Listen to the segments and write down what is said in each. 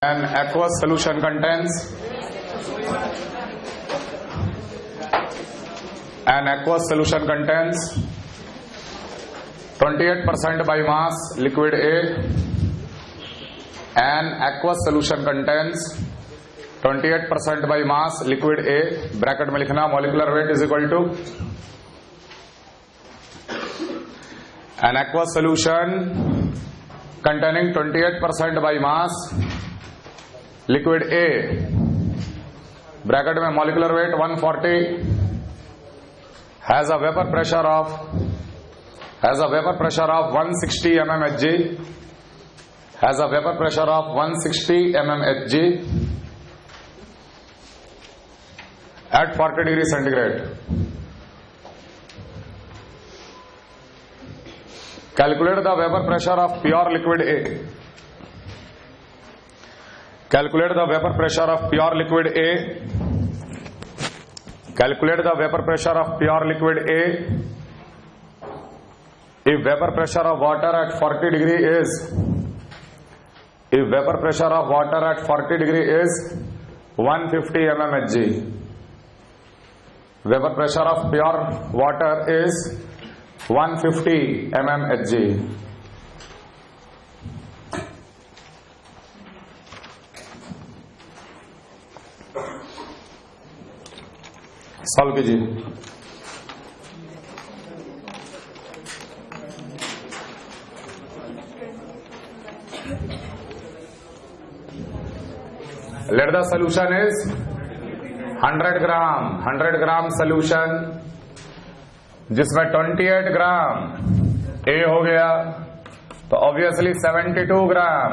An aqueous solution contains an aqueous solution contains 28% by mass liquid A. An aqueous solution contains 28% by mass liquid A. Bracket में लिखना molecular weight is equal to an aqueous solution containing 28% by mass liquid A. Bracket में molecular weight 140 has a vapor pressure of 160 mmHg. Has a vapor pressure of 160 mmHg at 40 degree centigrade. Calculate the vapor pressure of pure liquid A. Calculate the vapor pressure of pure liquid A. Calculate the vapor pressure of pure liquid A. If vapor pressure of water at 40 degree is 150 mmHg. Vapor pressure of pure water is 150 mmHg. Solve कीजिए। Let the solution is 100 gram solution जिसमें 28 ग्राम ए हो गया तो obviously 72 gram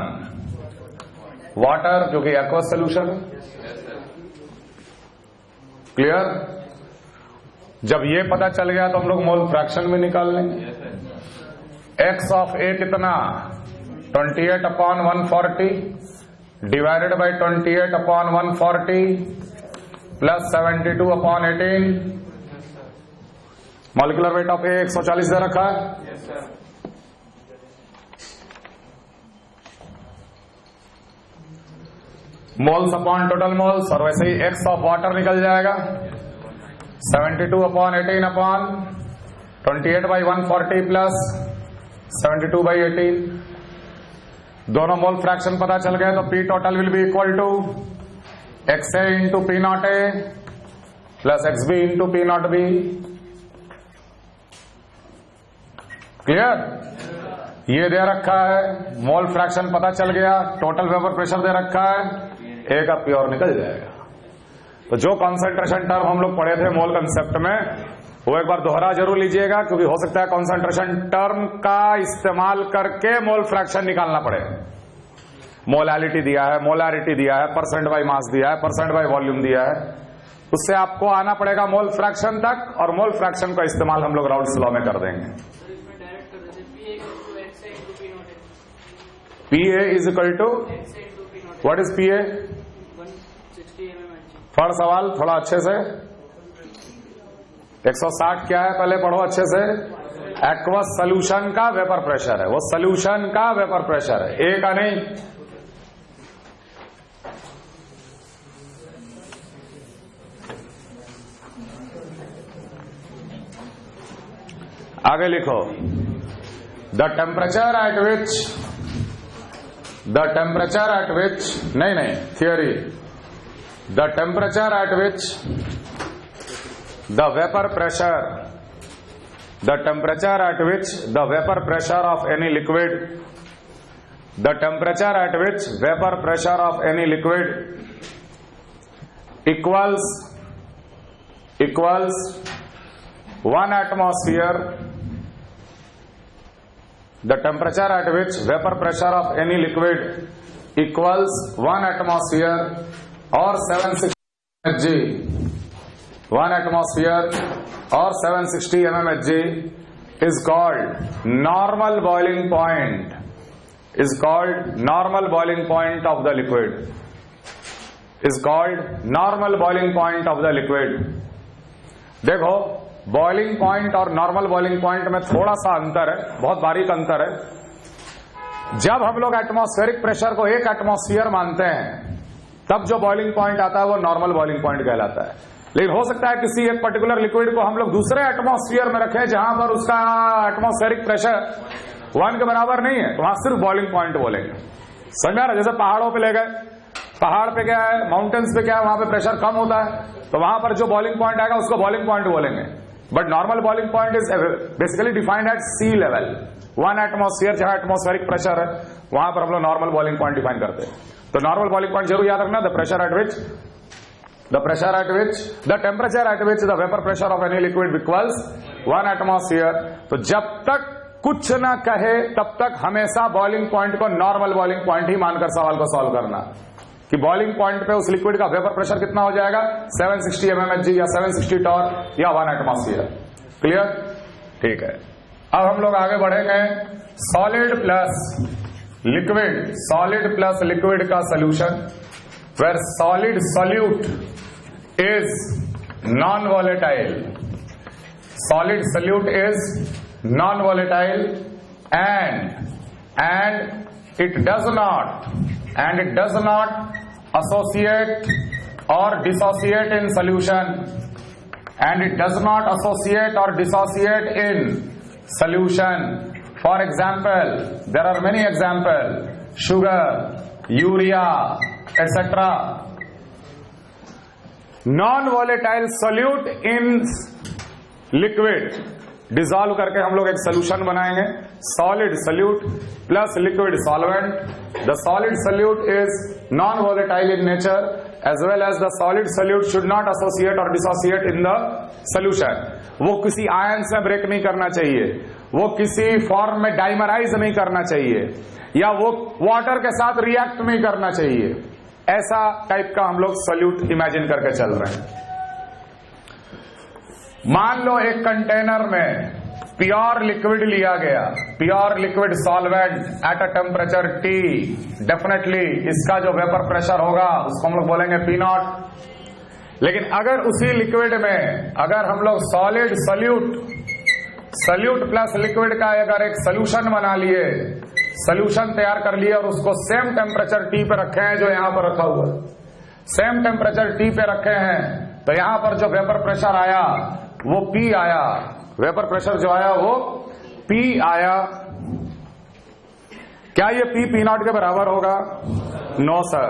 water जो कि aqueous solution. Clear? जब ये पता चल गया तो हम लोग मोल फ्रैक्शन में निकाल लेंगे। एक्स ऑफ ए कितना 28/140 divided by 28/140 plus 72/18। Molecular weight of A 140 दे रखा है। मोल्स अपॉन टोटल मोल्स और वैसे ही एक्स ऑफ वाटर निकल जाएगा 72/18/28/140 प्लस 72/18। दोनों मोल फ्रैक्शन पता चल गए तो P total will be equal to X A into P naught A plus X B into P naught B. Clear? ये दे रखा है, मोल फ्रैक्शन पता चल गया, टोटल वेपर प्रेशर दे रखा है, ए का प्योर निकल जाएगा। तो जो कॉन्सेंट्रेशन टर्म हम लोग पढ़े थे मोल कंसेप्ट में वो एक बार दोहरा जरूर लीजिएगा, क्योंकि हो सकता है कॉन्सेंट्रेशन टर्म का इस्तेमाल करके मोल फ्रैक्शन निकालना पड़े। मोलालिटी दिया है, मोलारिटी दिया है, परसेंट बाय मास दिया है, परसेंट बाय वॉल्यूम दिया है, उससे आपको आना पड़ेगा मोल फ्रैक्शन तक, और मोल फ्रैक्शन का इस्तेमाल हम लोग राउल्स लॉ में कर देंगे। PA is equal to what is PA? 160 mmHg। थोड़ा सवाल थोड़ा अच्छे से 160 क्या है पहले पढ़ो अच्छे से। एक्वस सोल्यूशन का वेपर प्रेशर है, वो सोल्यूशन का वेपर प्रेशर है, ए का नहीं। आगे लिखो द टेम्परेचर एट विच नहीं theory the temperature at which the vapour pressure of any liquid equals 1 atmosphere। The temperature at which vapor pressure of any liquid equals 1 atmosphere or 760 mmHg, 1 atmosphere or 760 mmHg is called normal boiling point, of the liquid, देखो boiling point और normal boiling point में थोड़ा सा अंतर है, बहुत बारीक अंतर है। जब हम लोग एटमॉस्फेरिक प्रेशर को 1 एटमॉस्फेयर मानते हैं तब जो बॉइलिंग पॉइंट आता है वो नॉर्मल बॉइलिंग पॉइंट कहलाता है। लेकिन हो सकता है किसी एक पर्टिकुलर लिक्विड को हम लोग दूसरे एटमॉस्फेयर में रखें जहां पर उसका एटमॉस्फेरिक प्रेशर 1 के बराबर नहीं है, तो वहां सिर्फ बॉइलिंग पॉइंट बोलेंगे। समझ आ रहा? जैसे पहाड़ों पे ले गए, पहाड़ पे क्या है, माउंटेन्स पे क्या है, वहां पे प्रेशर कम होता है, तो वहां पर जो बॉइलिंग पॉइंट आएगा उसको बॉइलिंग पॉइंट बोलेंगे। But normal boiling point is basically defined at sea level, 1 atmosphere जहां एटमॉस्फेरिक प्रेशर है वहां पर हम लोग नॉर्मल बॉइलिंग पॉइंट डिफाइन करते हैं। तो नॉर्मल बॉइलिंग पॉइंट जरूर याद रखना, the temperature at which the vapour pressure of any liquid equals 1 atmosphere. तो जब तक कुछ ना कहे तब तक हमेशा बॉइलिंग पॉइंट को नॉर्मल बॉइलिंग पॉइंट ही मानकर सवाल को सॉल्व करना कि बॉइलिंग पॉइंट पे उस लिक्विड का वेपर प्रेशर कितना हो जाएगा, 760 mmHg या 760 टॉर या 1 एटमॉस्फेयर। क्लियर? ठीक है। अब हम लोग आगे बढ़ेंगे सॉलिड प्लस लिक्विड का solution, where solid solute is non volatile. Solid solute is non volatile and it does not associate or dissociate in solution, and it does not associate or dissociate in solution. For example, there are many examples: sugar, urea, etc. Non-volatile solute in liquid dissolve करके हम लोग एक solution बनाएंगे, solid solute plus liquid solvent. The solid solute is non volatile in nature as well as the solid solute should not associate और dissociate in the solution. वो किसी ion से break नहीं करना चाहिए, वो किसी फॉर्म में डाइमराइज नहीं करना चाहिए, या वो वाटर के साथ रिएक्ट नहीं करना चाहिए। ऐसा टाइप का हम लोग सॉल्यूट इमेजिन करके चल रहे हैं। मान लो एक कंटेनर में प्योर लिक्विड लिया गया, pure liquid solvent at a temperature T। Definitely इसका जो वेपर प्रेशर होगा उसको हम लोग बोलेंगे P0। लेकिन अगर उसी लिक्विड में अगर हम लोग सॉलिड सॉल्यूट प्लस लिक्विड का अगर एक सोल्यूशन बना लिए, सोल्यूशन तैयार कर लिए और उसको सेम टेम्परेचर T पे रखे हैं जो यहां पर रखा हुआ, सेम टेम्परेचर T पे रखे हैं, तो यहां पर जो वेपर प्रेशर आया वो P आया। वेपर प्रेशर जो आया वो P आया। क्या ये P P0 के बराबर होगा? No sir,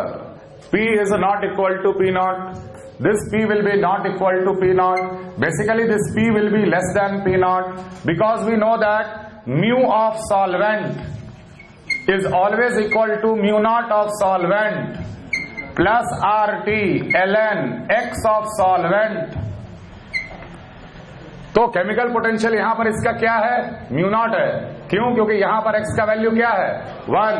P is not equal to P0। This P will be not equal to P0. Basically this P will be less than P0 because we know that mu of solvent is always equal to mu naught of solvent plus RT ln x of solvent। तो chemical potential यहां पर इसका क्या है? Mu naught है। क्यों? क्योंकि यहां पर x का वैल्यू क्या है? 1।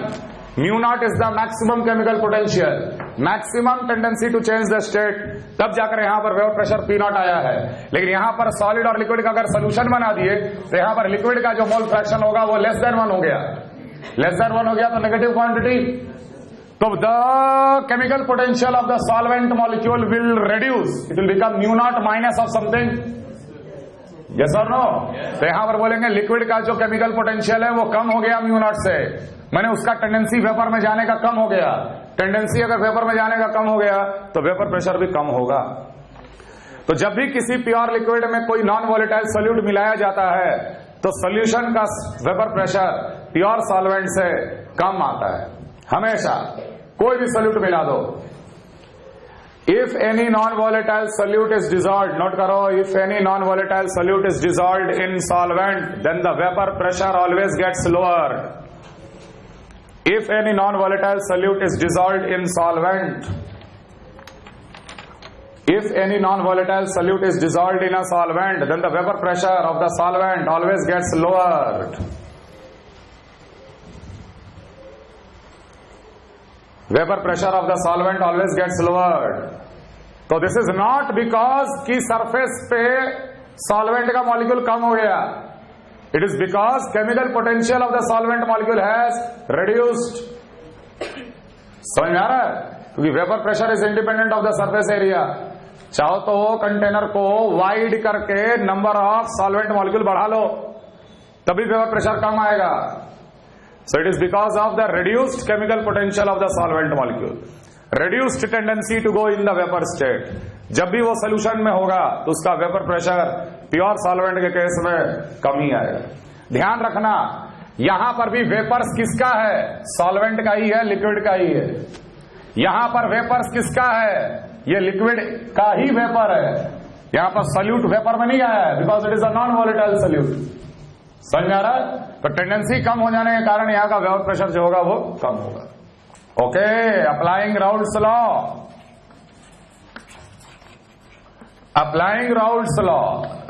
Mu naught is the maximum chemical potential, maximum tendency to change the state, तब जाकर यहां पर वेपर प्रेशर P0 आया है। लेकिन यहां पर सॉलिड और लिक्विड का अगर सोल्यूशन बना दिए तो यहां पर लिक्विड का जो मोल फ्रैक्शन होगा वो लेस देन 1 हो गया। लेस देन 1 हो गया तो नेगेटिव क्वांटिटी, तो the chemical potential of the solvent molecule will reduce, it will become mu naught minus of something. Yes और नो? तो यहां पर बोलेंगे लिक्विड का जो केमिकल पोटेंशियल है वो कम हो गया म्यू नॉट से, मैंने उसका टेंडेंसी वेपर में जाने का कम हो गया। टेंडेंसी अगर वेपर में जाने का कम हो गया तो वेपर प्रेशर भी कम होगा। तो जब भी किसी प्योर लिक्विड में कोई नॉन वॉलेटाइल सोल्यूट मिलाया जाता है तो सोल्यूशन का वेपर प्रेशर प्योर सॉल्वेंट से कम आता है। हमेशा कोई भी सोल्यूट मिला दो, if any non-volatile solute is dissolved, note करो, if any non-volatile solute is dissolved in solvent, then the vapor pressure always gets lowered. If any non-volatile solute is dissolved in solvent, if any non-volatile solute is dissolved in a solvent, then the vapor pressure of the solvent always gets lowered. Vapor pressure of the solvent always gets lowered. तो this is not because कि surface पे solvent का molecule कम हो गया, it is because chemical potential of the solvent molecule has reduced. समझ में आ रहा है? क्योंकि vapour pressure is independent of the surface area. चाहो तो कंटेनर को वाइड करके नंबर ऑफ सॉल्वेंट मॉलिक्यूल बढ़ा लो, तभी वेपर प्रेशर कम आएगा। So it is because of the reduced chemical potential of the solvent molecule, reduced tendency to go in the vapor state. जब भी वो सोल्यूशन में होगा तो उसका वेपर प्रेशर प्योर सॉल्वेंट के केस में कम ही आएगा। ध्यान रखना, यहां पर भी वेपर्स किसका है? सॉल्वेंट का ही है, लिक्विड का ही है। यहां पर वेपर्स किसका है? ये लिक्विड का ही वेपर है। यहां पर सॉल्यूट वेपर में नहीं आया है, because it is a non volatile solute. समझ आ रहा है? तो टेंडेंसी कम हो जाने के कारण यहां का वेपर प्रेशर जो होगा वो कम होगा। Okay, applying Raoult's law, applying Raoult's law,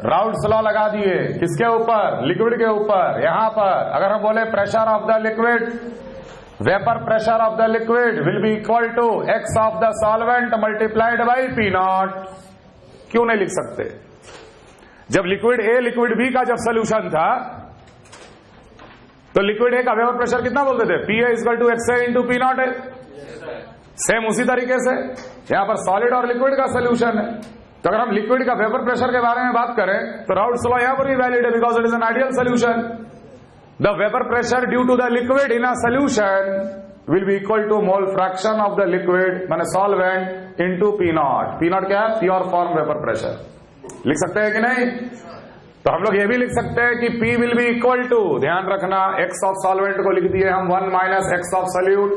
Raoult's law लगा दिए किसके ऊपर? लिक्विड के ऊपर। यहां पर अगर हम बोले pressure of the liquid, vapour pressure of the liquid will be equal to X of the solvent multiplied by P naught. क्यों नहीं लिख सकते? जब लिक्विड ए लिक्विड बी का जब सोल्यूशन था तो लिक्विड ए का वेपर प्रेशर कितना बोलते थे? P A equal to X A into P naught A. Same उसी तरीके से यहां पर सॉलिड और लिक्विड का सोल्यूशन है, तो अगर हम लिक्विड का वेपर प्रेशर के बारे में बात करें तो राउल्ट्स लॉ यहां पर भी वैलिड है, because it is an ideal solution. The vapour pressure due to the liquid in a solution will be equal to mole fraction of the liquid माने solvent into P nought. P nought क्या है? Pure form vapour pressure. लिख सकते हैं कि नहीं? तो हम लोग ये भी लिख सकते हैं कि P will be equal to, ध्यान रखना, x ऑफ सॉल्वेंट को लिख दिए हम 1 minus x of solute,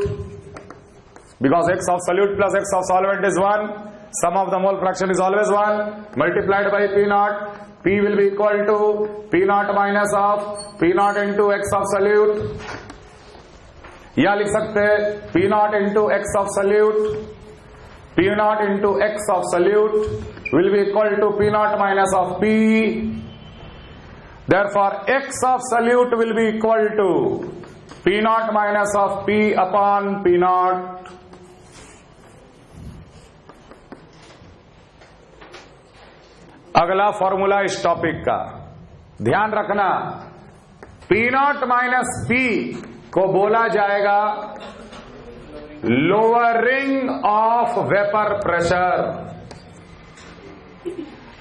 because x of solute plus x of solvent is 1, sum of the mole fraction is always 1, multiplied by P naught. P will be equal to P naught minus of P naught into x of solute, या लिख सकते हैं P naught into x of solute, P naught into x of solute will be equal to P naught minus of P. Therefore, x of solute will be equal to P naught minus of P upon P naught. अगला formula इस topic का ध्यान रखना, P naught minus P को बोला जाएगा lowering of vapour pressure,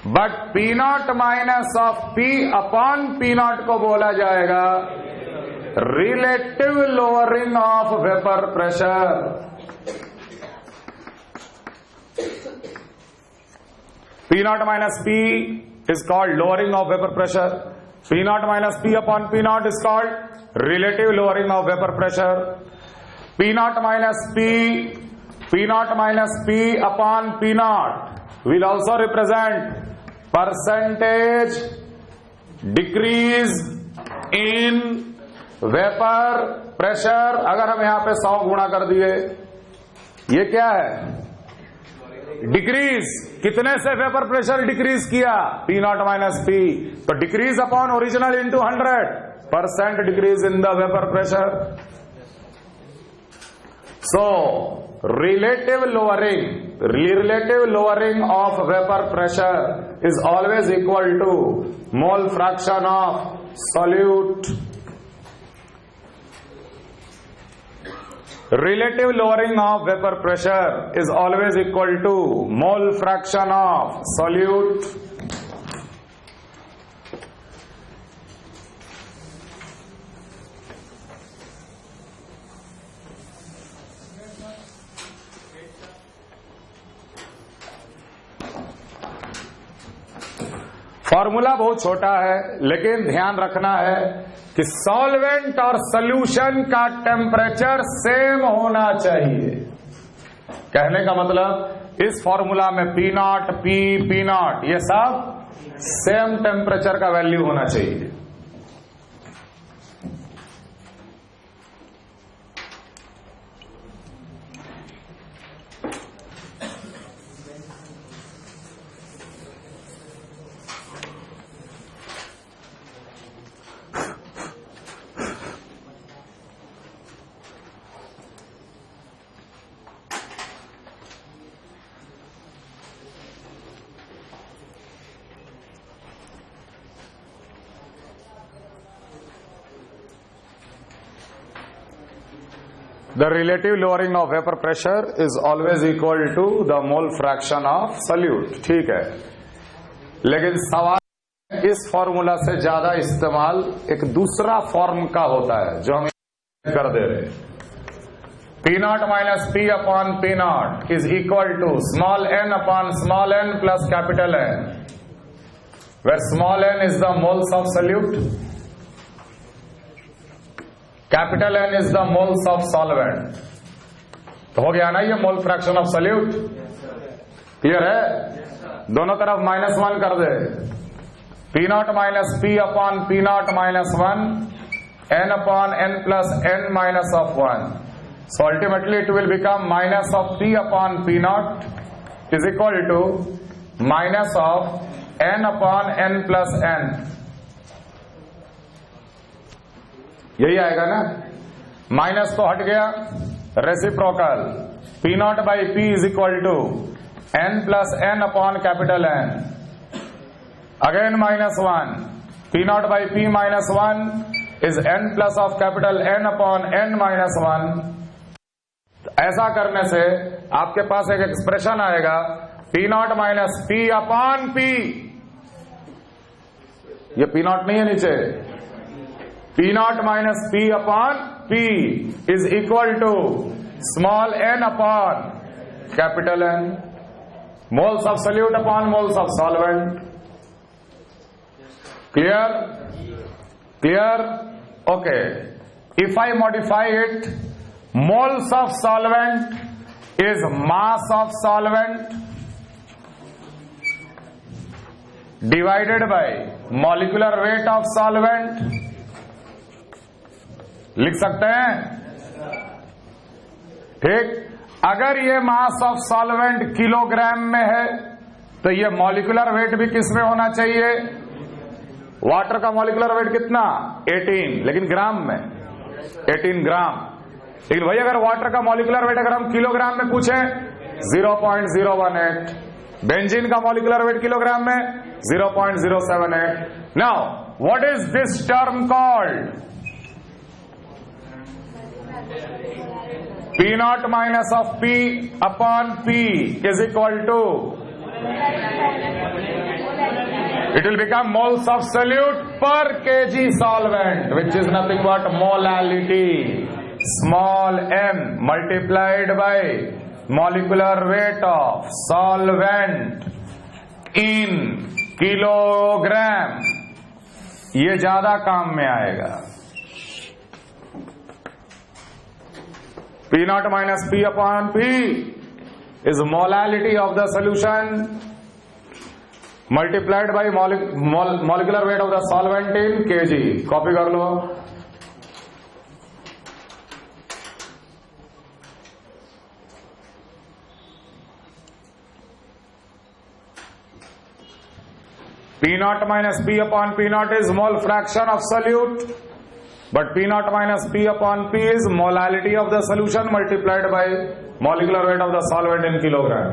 but P naught minus of P upon P not को बोला जाएगा relative lowering of vapour pressure. P naught minus P is called lowering of vapour pressure, P naught minus P upon P not is called relative lowering of vapour pressure. P naught minus P naught minus P upon P not will also represent percentage decrease in vapor pressure। अगर हम यहां पे 100 गुणा कर दिए, ये क्या है? डिक्रीज। कितने से वेपर प्रेशर डिक्रीज किया? P नॉट माइनस P, तो decrease upon original into 100% decrease in the vapour pressure. So relative lowering of vapor pressure is always equal to mole fraction of solute. Relative lowering of vapor pressure is always equal to mole fraction of solute. Formula बहुत छोटा है, लेकिन ध्यान रखना है कि solvent और solution का टेम्परेचर सेम होना चाहिए। कहने का मतलब इस फॉर्मूला में P नॉट P नॉट ये सब सेम टेम्परेचर का वैल्यू होना चाहिए। The relative lowering of vapor pressure is always equal to the mole fraction of solute। ठीक है, लेकिन सवाल इस फॉर्मूला से ज्यादा इस्तेमाल एक दूसरा फॉर्म का होता है जो हम कर दे रहे P not minus P upon P not is equal to small N upon small N plus capital N, where small N is the moles of solute, capital N is the moles of solvent. तो हो गया ना ये mole fraction of solute. Clear है? दोनों तरफ -1 कर दे, P not minus P upon P not minus 1 N upon N plus N minus of 1। So ultimately it will become minus of P upon P not is equal to minus of N upon N plus N. यही आएगा ना, minus तो हट गया, reciprocal P naught by P is equal to N plus N upon capital N, again -1, P naught by P -1 is N plus of capital N upon N -1। ऐसा करने से आपके पास एक एक्सप्रेशन आएगा P not minus P upon P, ये P naught नहीं है नीचे, P not minus P upon P is equal to small N upon capital N, moles of solute upon moles of solvent. Clear? Clear? Okay, if I modify it, moles of solvent is mass of solvent divided by molecular weight of solvent. लिख सकते हैं? ठीक। अगर ये मास of solvent kilogram में है तो ये मॉलिक्यूलर वेट भी किस में होना चाहिए? वाटर का मॉलिक्यूलर वेट कितना? 18, लेकिन ग्राम में 18 ग्राम। लेकिन भाई अगर वाटर का मॉलिक्यूलर वेट अगर हम किलोग्राम में पूछें 0.018, बेंजीन का मॉलिक्यूलर वेट किलोग्राम में 0.078। Now what is this term called? P naught minus of P upon P is equal to, it will become moles of solute per kg solvent, which is nothing but molality, small m multiplied by molecular weight of solvent in kilogram। ये ज्यादा काम में आएगा। P naught minus P upon P is molality of the solution multiplied by molecular weight of the solvent in kg। Copy कर लो। P naught minus P upon P naught is mole fraction of solute, but P naught minus P upon P is molality of the solution multiplied by molecular weight of the solvent in kilogram।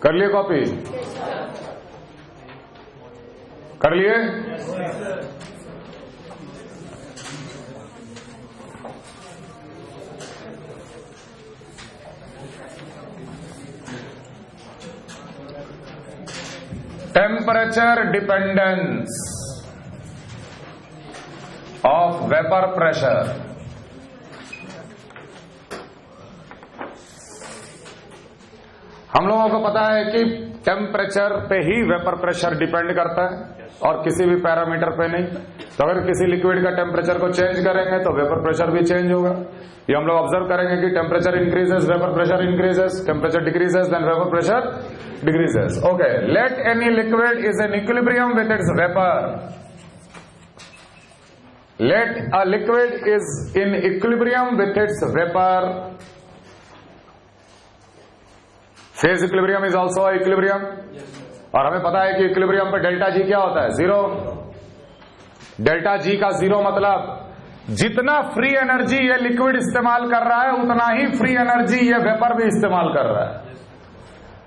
कर लिए copy? कर लिए? Temperature dependence of vapour pressure. हम लोगों को पता है कि टेम्परेचर पे ही वेपर प्रेशर डिपेंड करता है और किसी भी पैरामीटर पे नहीं। तो अगर किसी लिक्विड का टेम्परेचर को चेंज करेंगे तो वेपर प्रेशर भी चेंज होगा। ये हम लोग ऑब्जर्व करेंगे कि temperature increases, vapour pressure increases, temperature decreases, then vapour pressure decreases। Okay, let any liquid is in equilibrium with its vapor। Let a liquid is in equilibrium with its vapor। Phase equilibrium is also a equilibrium। और हमें पता है कि equilibrium पे delta G क्या होता है? 0। Delta G का 0 मतलब जितना फ्री एनर्जी ये लिक्विड इस्तेमाल कर रहा है उतना ही फ्री एनर्जी ये वेपर भी इस्तेमाल कर रहा है।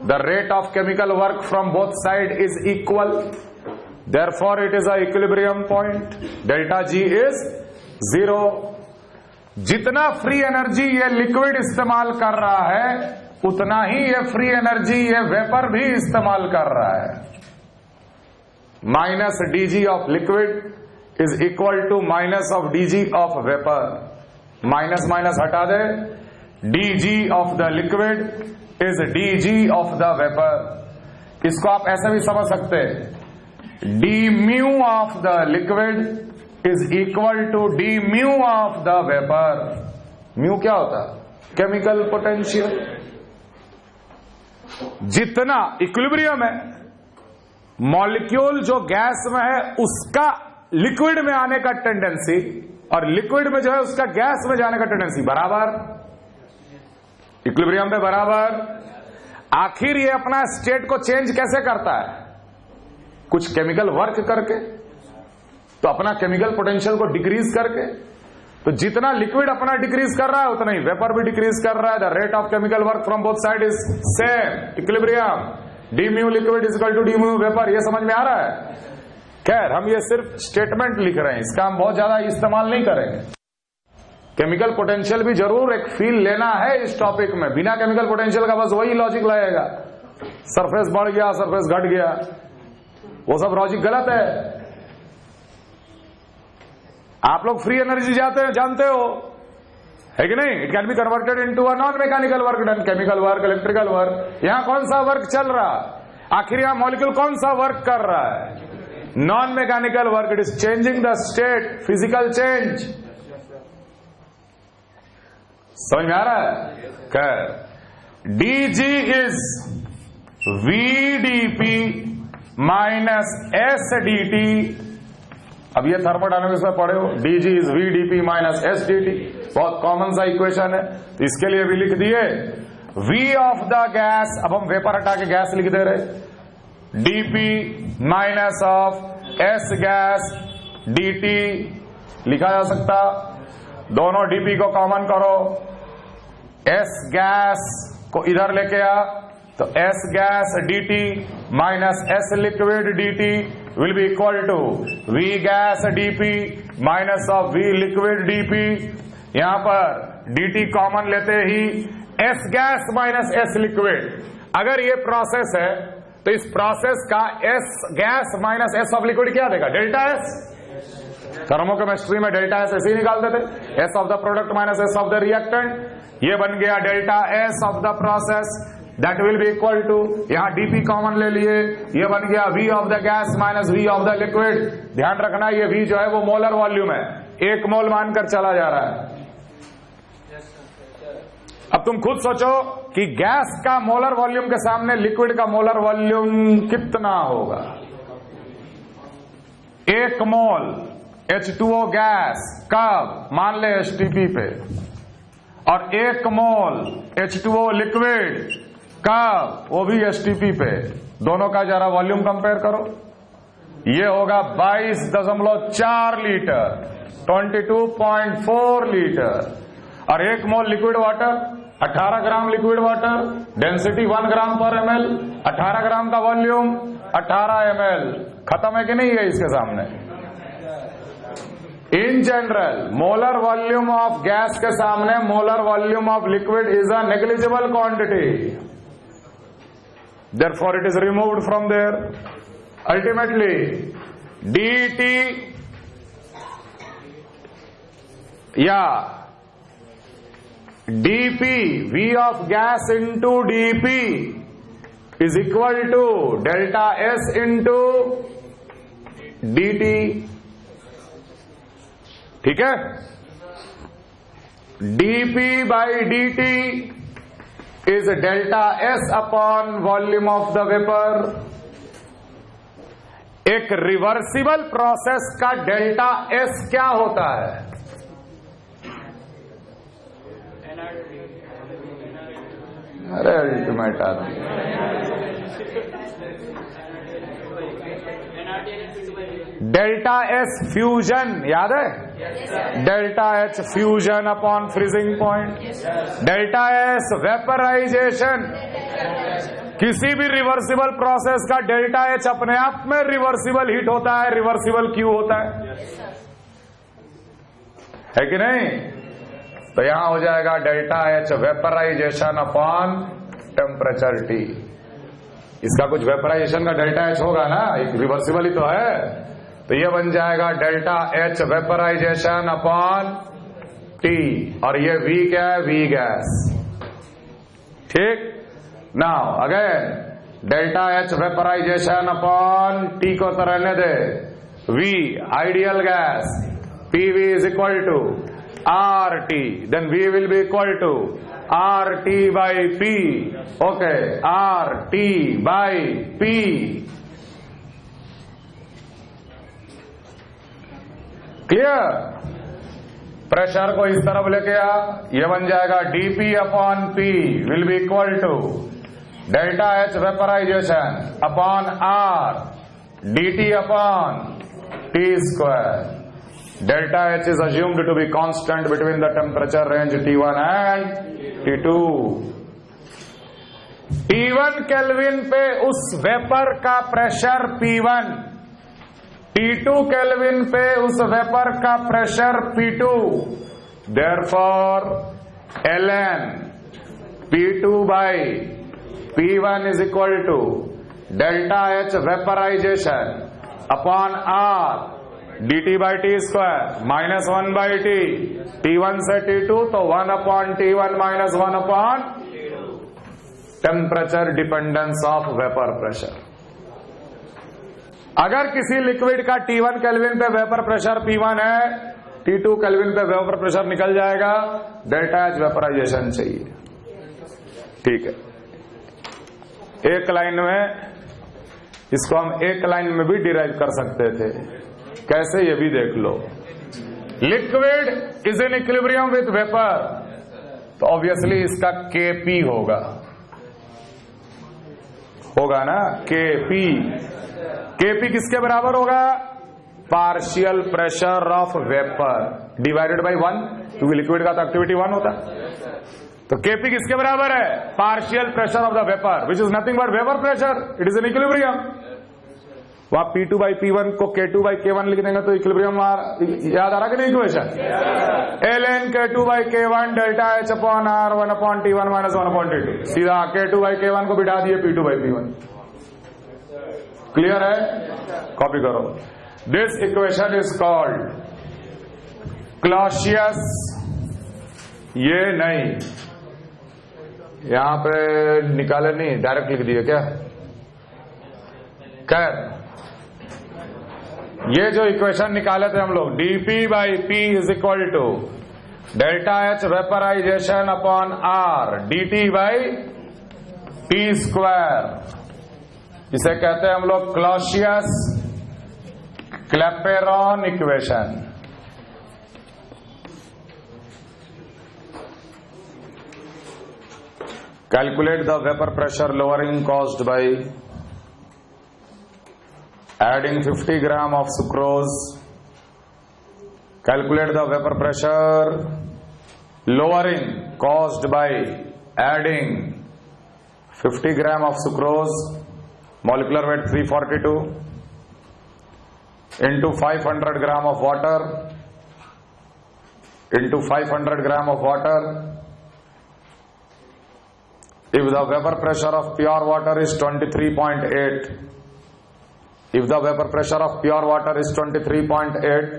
The rate of chemical work from both sides is equal, therefore it is a equilibrium point। delta G is 0। जितना फ्री एनर्जी ये लिक्विड इस्तेमाल कर रहा है उतना ही ये फ्री एनर्जी ये वेपर भी इस्तेमाल कर रहा है। Minus dg of liquid is equal to minus of dg of vapour. Minus minus हटा दे, dg of the liquid is dg of the vapour. इसको आप ऐसे भी समझ सकते हैं, d mu of the liquid is equal to d mu of the vapour. Mu क्या होता है? Chemical potential. जितना इक्विलिब्रियम है, मॉलिक्यूल जो गैस में है उसका लिक्विड में आने का टेंडेंसी और लिक्विड में जो है उसका गैस में जाने का टेंडेंसी बराबर, इक्विलिब्रियम पे बराबर। आखिर ये अपना स्टेट को चेंज कैसे करता है? कुछ केमिकल वर्क करके, तो अपना केमिकल पोटेंशियल को डिक्रीज करके। तो जितना लिक्विड अपना डिक्रीज कर रहा है उतना ही वेपर भी डिक्रीज कर रहा है। The rate of chemical work from both side is same, equilibrium. D mu liquid is equal to D mu vapour. ये समझ में आ रहा है? खैर, हम ये सिर्फ स्टेटमेंट लिख रहे हैं, इसका हम बहुत ज्यादा इस्तेमाल नहीं करेंगे। केमिकल पोटेंशियल भी जरूर एक फील लेना है इस टॉपिक में। बिना केमिकल पोटेंशियल का बस वही लॉजिक लगेगा, सरफेस बढ़ गया सरफेस घट गया, वो सब लॉजिक गलत है। आप लोग फ्री एनर्जी जानते हो, है कि नहीं? It can be converted into a non mechanical work done, chemical work, electrical work. यहां कौन सा वर्क चल रहा? आखिर यहां मॉलिक्यूल कौन सा वर्क कर रहा है? Non mechanical work. It is changing the state, physical change. समझ में आ रहा है? खैर, dg is vdp minus sdt। अब ये थर्मोडायनेमिक्स में पढ़े हो, dg is vdp minus sdt, बहुत कॉमन सा इक्वेशन है। तो इसके लिए भी लिख दिए v ऑफ द गैस, अब हम वेपर हटा के गैस लिख दे रहे, dp minus of s gas dt लिखा जा सकता। दोनों dp को कॉमन करो, s गैस को इधर लेके आ, तो s gas dt minus s liquid dt will be equal to v gas dp minus of v liquid dp। यहां पर dt कॉमन लेते ही s gas minus s liquid. अगर ये प्रोसेस है तो इस प्रोसेस का s gas minus s of liquid क्या देगा? Delta s। थर्मोकेमिस्ट्री में डेल्टा s ऐसे ही निकालते थे, s of the product minus s of the reactant. ये बन गया delta s of the process, that will be equal to, यहां dp कॉमन ले लिए, ये बन गया v of the gas minus v of the liquid. ध्यान रखना ये v जो है वो मोलर वॉल्यूम है, 1 मोल मानकर चला जा रहा है। अब तुम खुद सोचो कि गैस का मोलर वॉल्यूम के सामने लिक्विड का मोलर वॉल्यूम कितना होगा? 1 मोल H2O गैस कब? मान ले HTP पे, और 1 मोल H2O लिक्विड कब? वो भी STP पे। दोनों का जरा वॉल्यूम कंपेयर करो, ये होगा 22.4 लीटर, 22.4 लीटर। और 1 मोल लिक्विड वाटर 18 ग्राम लिक्विड वाटर, डेंसिटी 1 ग्राम पर ml, 18 ग्राम का वॉल्यूम 18 ml। खत्म है कि नहीं है इसके सामने? In general molar volume of gas के सामने molar volume of liquid is a negligible quantity, therefore it is removed from there. Ultimately dt या dp, v of gas into dp is equal to delta s into dt। ठीक है? dp by dt is delta s upon volume of the vapor। एक reversible process का delta s क्या होता है? अरे ultimate आदमी, डेल्टा एस फ्यूजन याद है? Delta H fusion upon freezing point, delta S vaporisation. किसी भी रिवर्सिबल प्रोसेस का डेल्टा एच अपने आप में रिवर्सिबल हीट होता है, रिवर्सिबल क्यू होता है कि नहीं? तो यहां हो जाएगा delta H vaporisation upon temperature T। इसका कुछ वेपराइजेशन का डेल्टा H होगा ना, एक रिवर्सिबल ही तो है, तो ये बन जाएगा delta H vaporisation upon T, और ये V क्या है, V गैस। ठीक, now again delta H vaporisation upon T को तो रहने दे, V ideal gas, PV is equal to RT, then V will be equal to RT by P, okay, RT by P। Clear? Pressure को इस तरफ लेके आ, ये बन जाएगा dP upon P will be equal to delta H vaporisation upon R dt upon T square. Delta H is assumed to be constant between the temperature range T1 and T2। T1 kelvin पे उस vapour का pressure P1, T2 kelvin पे उस vapour का pressure P2, therefore ln P2 by P1 is equal to delta H vaporization upon R dt by T square minus 1 by T, T1 से T2 तो 1 upon T1 minus 1 upon temperature dependence of vapour pressure. अगर किसी liquid का T1 kelvin पे vapour pressure P1 है, T2 kelvin पे vapour pressure निकल जाएगा, डेल्टा H वेपराइजेशन चाहिए। ठीक है, एक लाइन में इसको हम एक लाइन में भी डिराइव कर सकते थे, कैसे ये भी देख लो। Liquid is in equilibrium with vapour, तो ऑब्वियसली इसका Kp होगा ना, Kp किसके बराबर होगा, partial pressure of vapour divided by 1, क्योंकि लिक्विड का तो एक्टिविटी 1 होता, तो Kp किसके बराबर है, partial pressure of the vapour which is nothing but vapour pressure, it is in equilibrium. वहां P2 by P1 को K2 by K1 लिख देंगे तो इक्विलिब्रियम याद आ रहा कि नहीं equation, ln K2 by K1 delta H upon R 1 upon T1 minus 1 upon T2, सीधा K2 by K1 को बिठा दिए P2 by P1। क्लियर है, कॉपी करो। This equation is called Clausius, ये नहीं यहां पे निकाले नहीं, डायरेक्ट लिख दिए क्या, खैर ये जो इक्वेशन निकाले थे हम लोग, dP by P is equal to delta H vaporisation upon R dt by T square, इसे कहते हैं हम लोग Clausius Clapeyron equation. Calculate the vapour pressure lowering caused by adding 50 gram of sucrose, calculate the vapor pressure lowering caused by adding 50 gram of sucrose, molecular weight 342, into 500 gram of water, into 500 gram of water. If the vapor pressure of pure water is 23.8, if the vapor pressure of pure water is 23.8,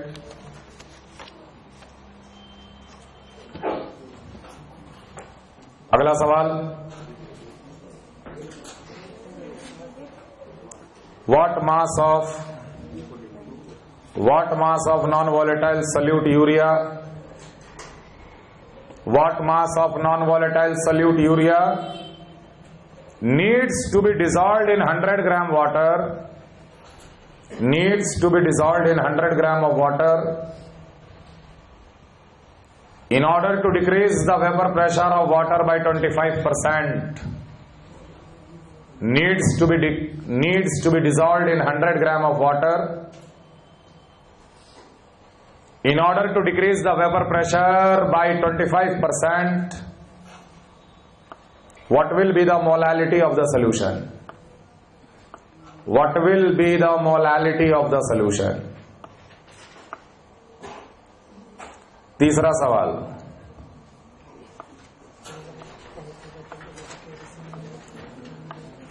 अगला सवाल, what mass of non-volatile solute urea, what mass of non-volatile solute urea needs to be dissolved in 100 gram water, needs to be dissolved in 100 gram of water in order to decrease the vapor pressure of water by 25%, needs to be dissolved in 100 gram of water in order to decrease the vapor pressure by 25%. What will be the molality of the solution? What will be the molality of the solution? तीसरा सवाल,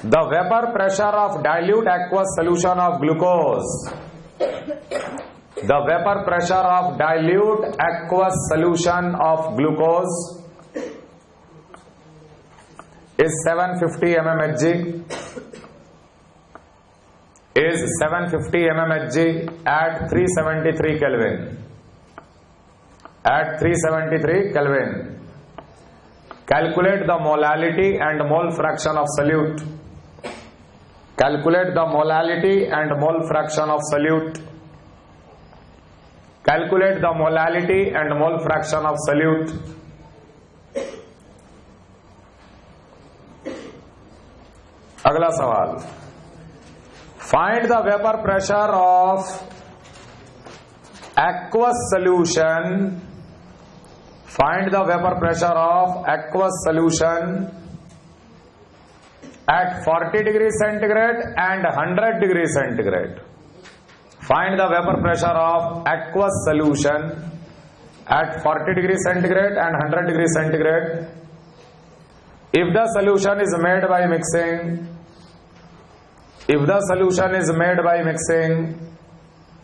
The vapor pressure of dilute aqueous solution of glucose. The vapor pressure of dilute aqueous solution of glucose is 750 mmHg. Is 750 mmHg at 373 Kelvin. At 373 Kelvin. Calculate the molality and mole fraction of solute. Calculate the molality and mole fraction of solute. Calculate the molality and mole fraction of solute. अगला सवाल. Find the vapor pressure of aqueous solution. Find the vapor pressure of aqueous solution at 40 degrees centigrade and 100 degrees centigrade. Find the vapor pressure of aqueous solution at 40 degrees centigrade and 100 degrees centigrade. If the solution is made by mixing, if the solution is made by mixing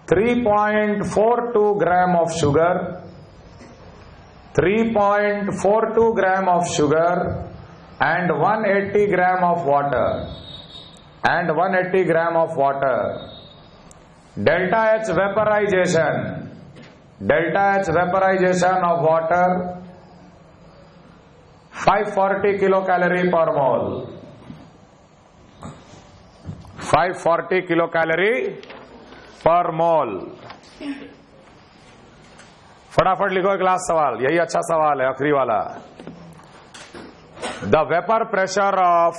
3.42 gram of sugar, 3.42 gram of sugar and 180 gram of water, and 180 gram of water, delta H vaporization, delta H vaporization of water 540 kilocalorie per mole. 540 kilocalorie per mole. फटाफट लिखो एक last सवाल, यही अच्छा सवाल है, आखिरी वाला. The vapor pressure of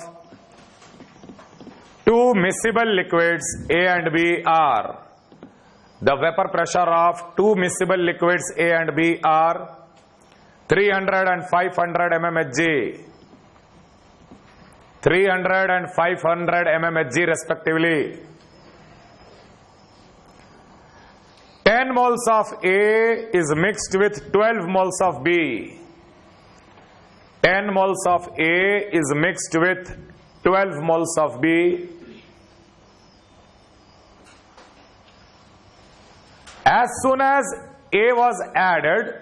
two miscible liquids A and B are. The vapor pressure of two miscible liquids A and B are 300 and 500 mmHg. 300 and 500 mmHg respectively. 10 moles of A is mixed with 12 moles of B. 10 moles of A is mixed with 12 moles of B. As soon as A was added,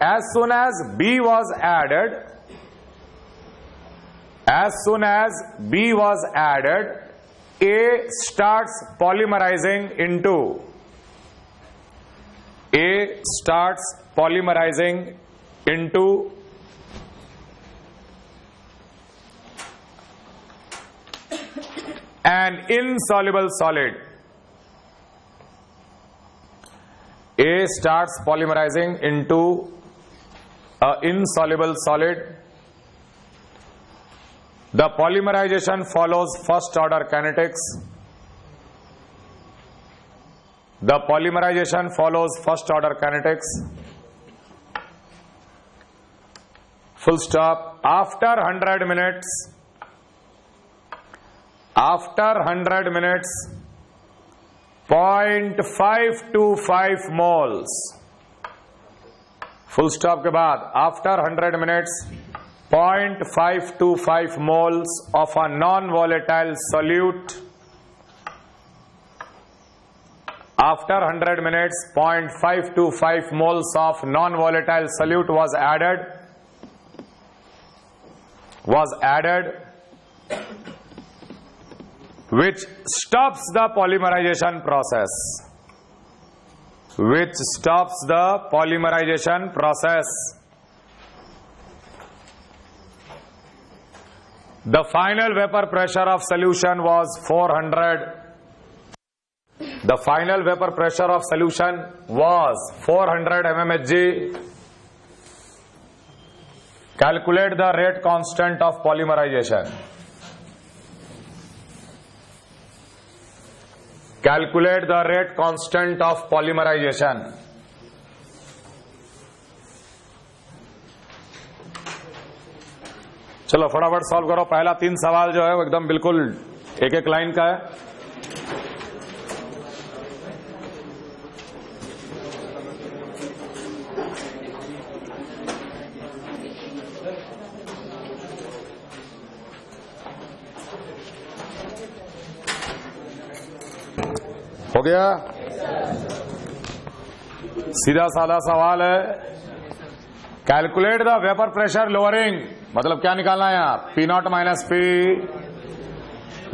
as soon as B was added, as soon as B was added, A starts polymerizing into, A starts polymerizing into an insoluble solid. A starts polymerizing into an insoluble solid. The polymerization follows first order kinetics. The polymerization follows first order kinetics. Full stop. After 100 minutes, after 100 minutes, 0.525 moles. Full stop के बाद after 100 minutes 0.525 moles of a non-volatile solute. After 100 minutes 0.525 moles of non-volatile solute was added, which stops the polymerization process. Which stops the polymerization process. The final vapor pressure of solution was 400. The final vapor pressure of solution was 400 mmHg. Calculate the rate constant of polymerization. Calculate the rate constant of polymerization. चलो फटाफट solve करो. पहला 3 सवाल जो है वो एकदम बिल्कुल एक एक लाइन का है. हो गया? सीधा साधा सवाल है, calculate the vapour pressure lowering, मतलब क्या निकालना है यहां? पी नॉट माइनस पी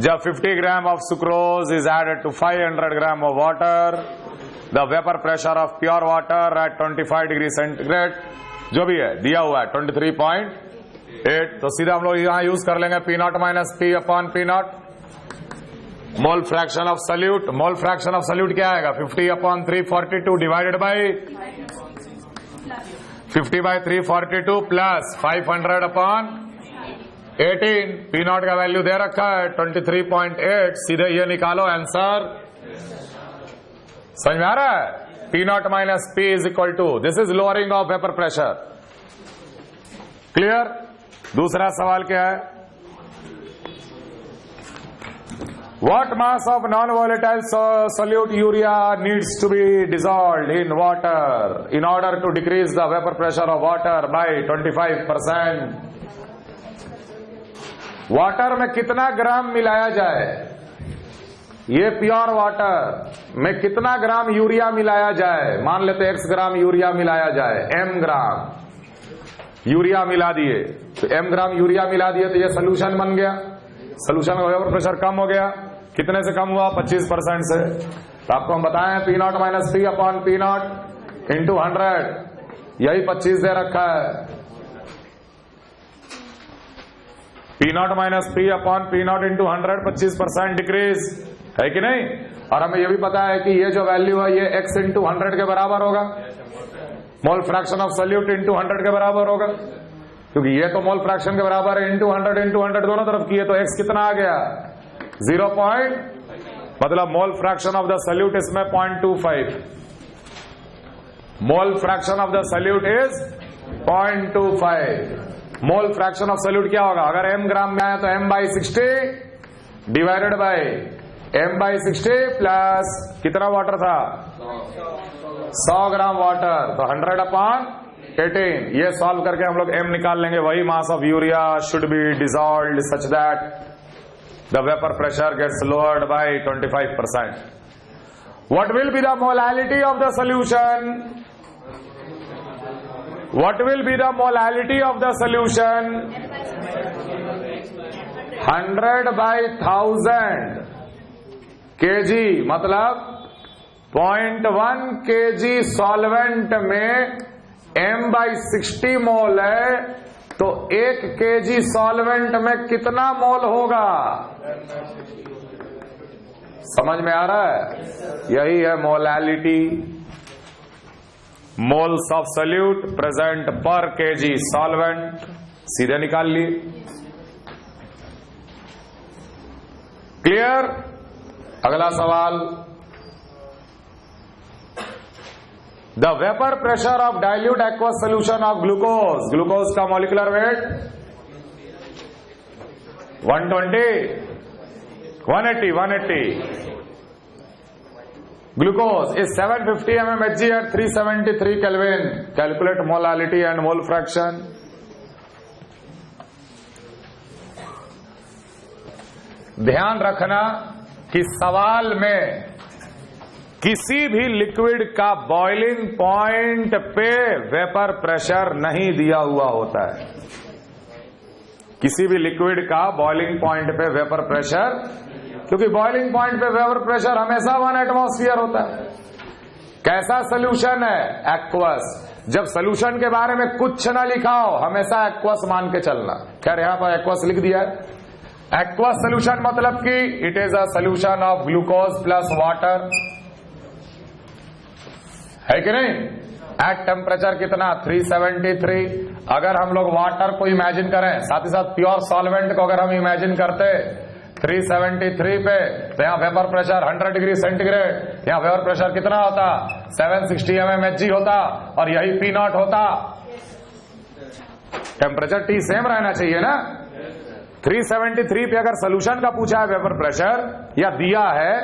जब 50 gram of sucrose is added to 500 gram of water, the vapour pressure of pure water at 25 degree centigrade, जो भी है दिया हुआ है 23.8, तो सीधा हम लोग यहां यूज कर लेंगे P not minus P upon P not. Mole fraction of salute, mole fraction of salute क्या आएगा? 50 upon 342 divided by 50 by 342 plus 500 upon 18। P not का वैल्यू दे रखा है 23.8, सीधे ये निकालो आंसर। समझ में आ रहा है? P not minus P is equal to, this is lowering of vapour pressure. Clear? दूसरा सवाल क्या है? What mass of non-volatile solute urea needs to be dissolved in water in order to decrease the vapor pressure of water by 25%? Water में कितना ग्राम मिलाया जाए? ये pure water में कितना ग्राम यूरिया मिलाया जाए? मान लेते x ग्राम यूरिया मिलाया जाए, m ग्राम यूरिया मिला दिए, तो m ग्राम यूरिया मिला दिए तो ये सोल्यूशन बन गया। सोल्यूशन का वेपर प्रेशर कम हो गया, कितने से कम हुआ? 25% से। तो आपको हम बताएं P not minus P upon P not into 100, यही 25 दे रखा है। P not minus P upon P not into 100, 25% decrease है कि नहीं? और हमें यह भी पता है कि ये जो वैल्यू है ये x इंटू 100 के बराबर होगा, मोल फ्रैक्शन ऑफ सल्यूट इंटू 100 के बराबर होगा, क्योंकि ये तो मोल फ्रैक्शन के बराबर है, इंटू 100 दोनों तरफ किए तो x कितना आ गया? 0. मतलब मोल फ्रैक्शन ऑफ द सल्यूट इसमें 0.25, मोल fraction of the solute is 0.25। Mole fraction of salute क्या होगा? अगर m ग्राम में आया तो m/60 divided by m/60 plus कितना वाटर था? 100 ग्राम वाटर, तो 100 अपॉन 18। ये सॉल्व करके हम लोग m निकाल लेंगे। वही mass of urea should be dissolved such that the vapour pressure gets lowered by 25%. What will be the molality of the solution? What will be the molality of the solution? 100 by 1000 kg, मतलब 0.1 kg solvent में m/60 मोल है, तो 1 kg solvent में कितना मोल होगा? समझ में आ रहा है? यही है molality, moles of solute present per kg solvent. सीधे निकाल लिए। क्लियर? अगला सवाल, the vapour pressure of dilute aqueous solution of glucose, glucose का molecular weight 180, glucose is 750 mmHg at 373 Kelvin. Calculate molality and mole fraction. ध्यान रखना कि सवाल में किसी भी लिक्विड का बॉइलिंग पॉइंट पे वेपर प्रेशर नहीं दिया हुआ होता है। किसी भी लिक्विड का बॉइलिंग पॉइंट पे वेपर प्रेशर, क्योंकि बॉइलिंग पॉइंट पे वेपर प्रेशर हमेशा 1 एटमॉस्फेयर होता है। कैसा सोल्यूशन है? एक्वस। जब सोल्यूशन के बारे में कुछ ना लिखा हो, हमेशा एक्वस मान के चलना। खैर यहां पर एक्वस लिख दिया है। एक्वस सोल्यूशन मतलब कि it is a solution of glucose plus water, है कि नहीं? एट टेम्परेचर कितना? 373। अगर हम लोग वाटर को इमेजिन करें, साथ ही साथ प्योर सॉल्वेंट को अगर हम इमेजिन करते 373 पे, तो यहां वेपर प्रेशर 100 डिग्री सेंटीग्रेड, यहां वेपर प्रेशर कितना होता? 760 mmHg होता, और यही पी नॉट होता। टेम्परेचर T सेम रहना चाहिए ना। 373 पे अगर सोल्यूशन का पूछा है वेपर प्रेशर या दिया है,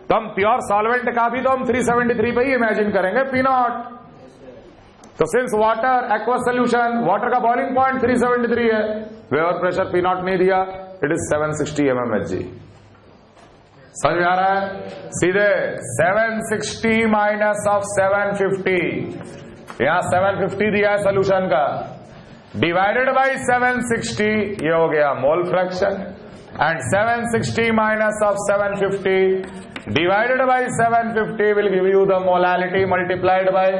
तो हम प्योर सॉल्वेंट का भी तो हम 373 पे ही इमेजिन करेंगे पी नॉट। तो since water aqueous solution, water का बॉइलिंग पॉइंट 373 है, वेपर प्रेशर पी नॉट नहीं दिया, इट इज 760 mmHg। समझ में आ रहा है? सीधे 760 माइनस ऑफ 750, यहां 750 दिया है सोल्यूशन का, डिवाइडेड बाई 760, ये हो गया mole fraction, and 760 minus of 750 divided by 750 will give you the molality multiplied by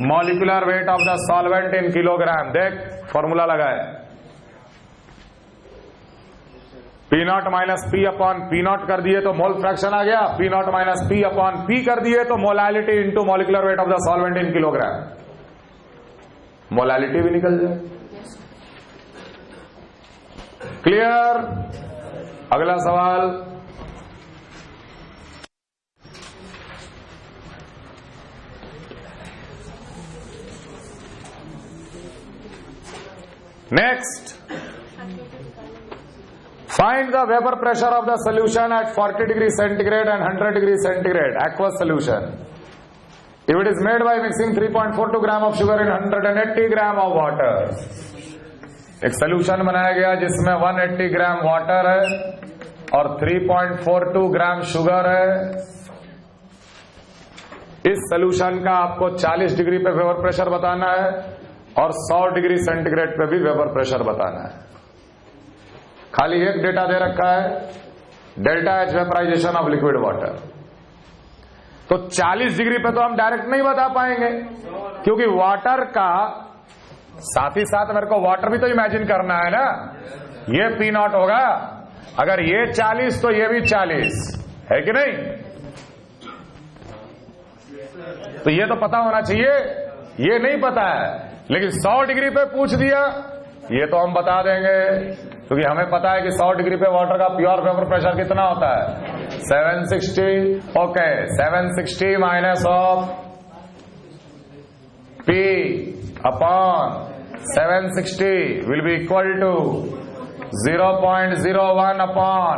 molecular weight of the solvent in kilogram. देख फॉर्मूला लगाए, P not minus P upon P not कर दिए तो mole fraction आ गया, P not minus P upon P कर दिए तो molality into molecular weight of the solvent in kilogram, molality भी निकल जाए। क्लियर? अगला सवाल, next, find the vapor pressure of the solution at 40 degree centigrade and 100 degree centigrade, aqueous solution, if it is made by mixing 3.42 gram of sugar in 180 gram of water। एक solution बनाया गया जिसमें 180 gram water है और 3.42 gram sugar है। इस solution का आपको 40 डिग्री पे वेपर प्रेशर बताना है और 100 डिग्री सेंटीग्रेड पे भी वेपर प्रेशर बताना है। खाली एक डेटा दे रखा है, delta H vaporisation of liquid water. तो 40 डिग्री पे तो हम डायरेक्ट नहीं बता पाएंगे, क्योंकि वाटर का साथ ही साथ मेरे को वाटर भी तो इमेजिन करना है ना। ये पी नॉट होगा, अगर ये 40 तो ये भी 40 है कि नहीं? तो ये तो पता होना चाहिए, ये नहीं पता है, लेकिन 100 डिग्री पे पूछ दिया, ये तो हम बता देंगे, क्योंकि हमें पता है कि 100 डिग्री पे वाटर का प्योर वेपर प्रेशर कितना होता है, 760। Okay, 760 minus of P upon 760 will be equal to 0.01 upon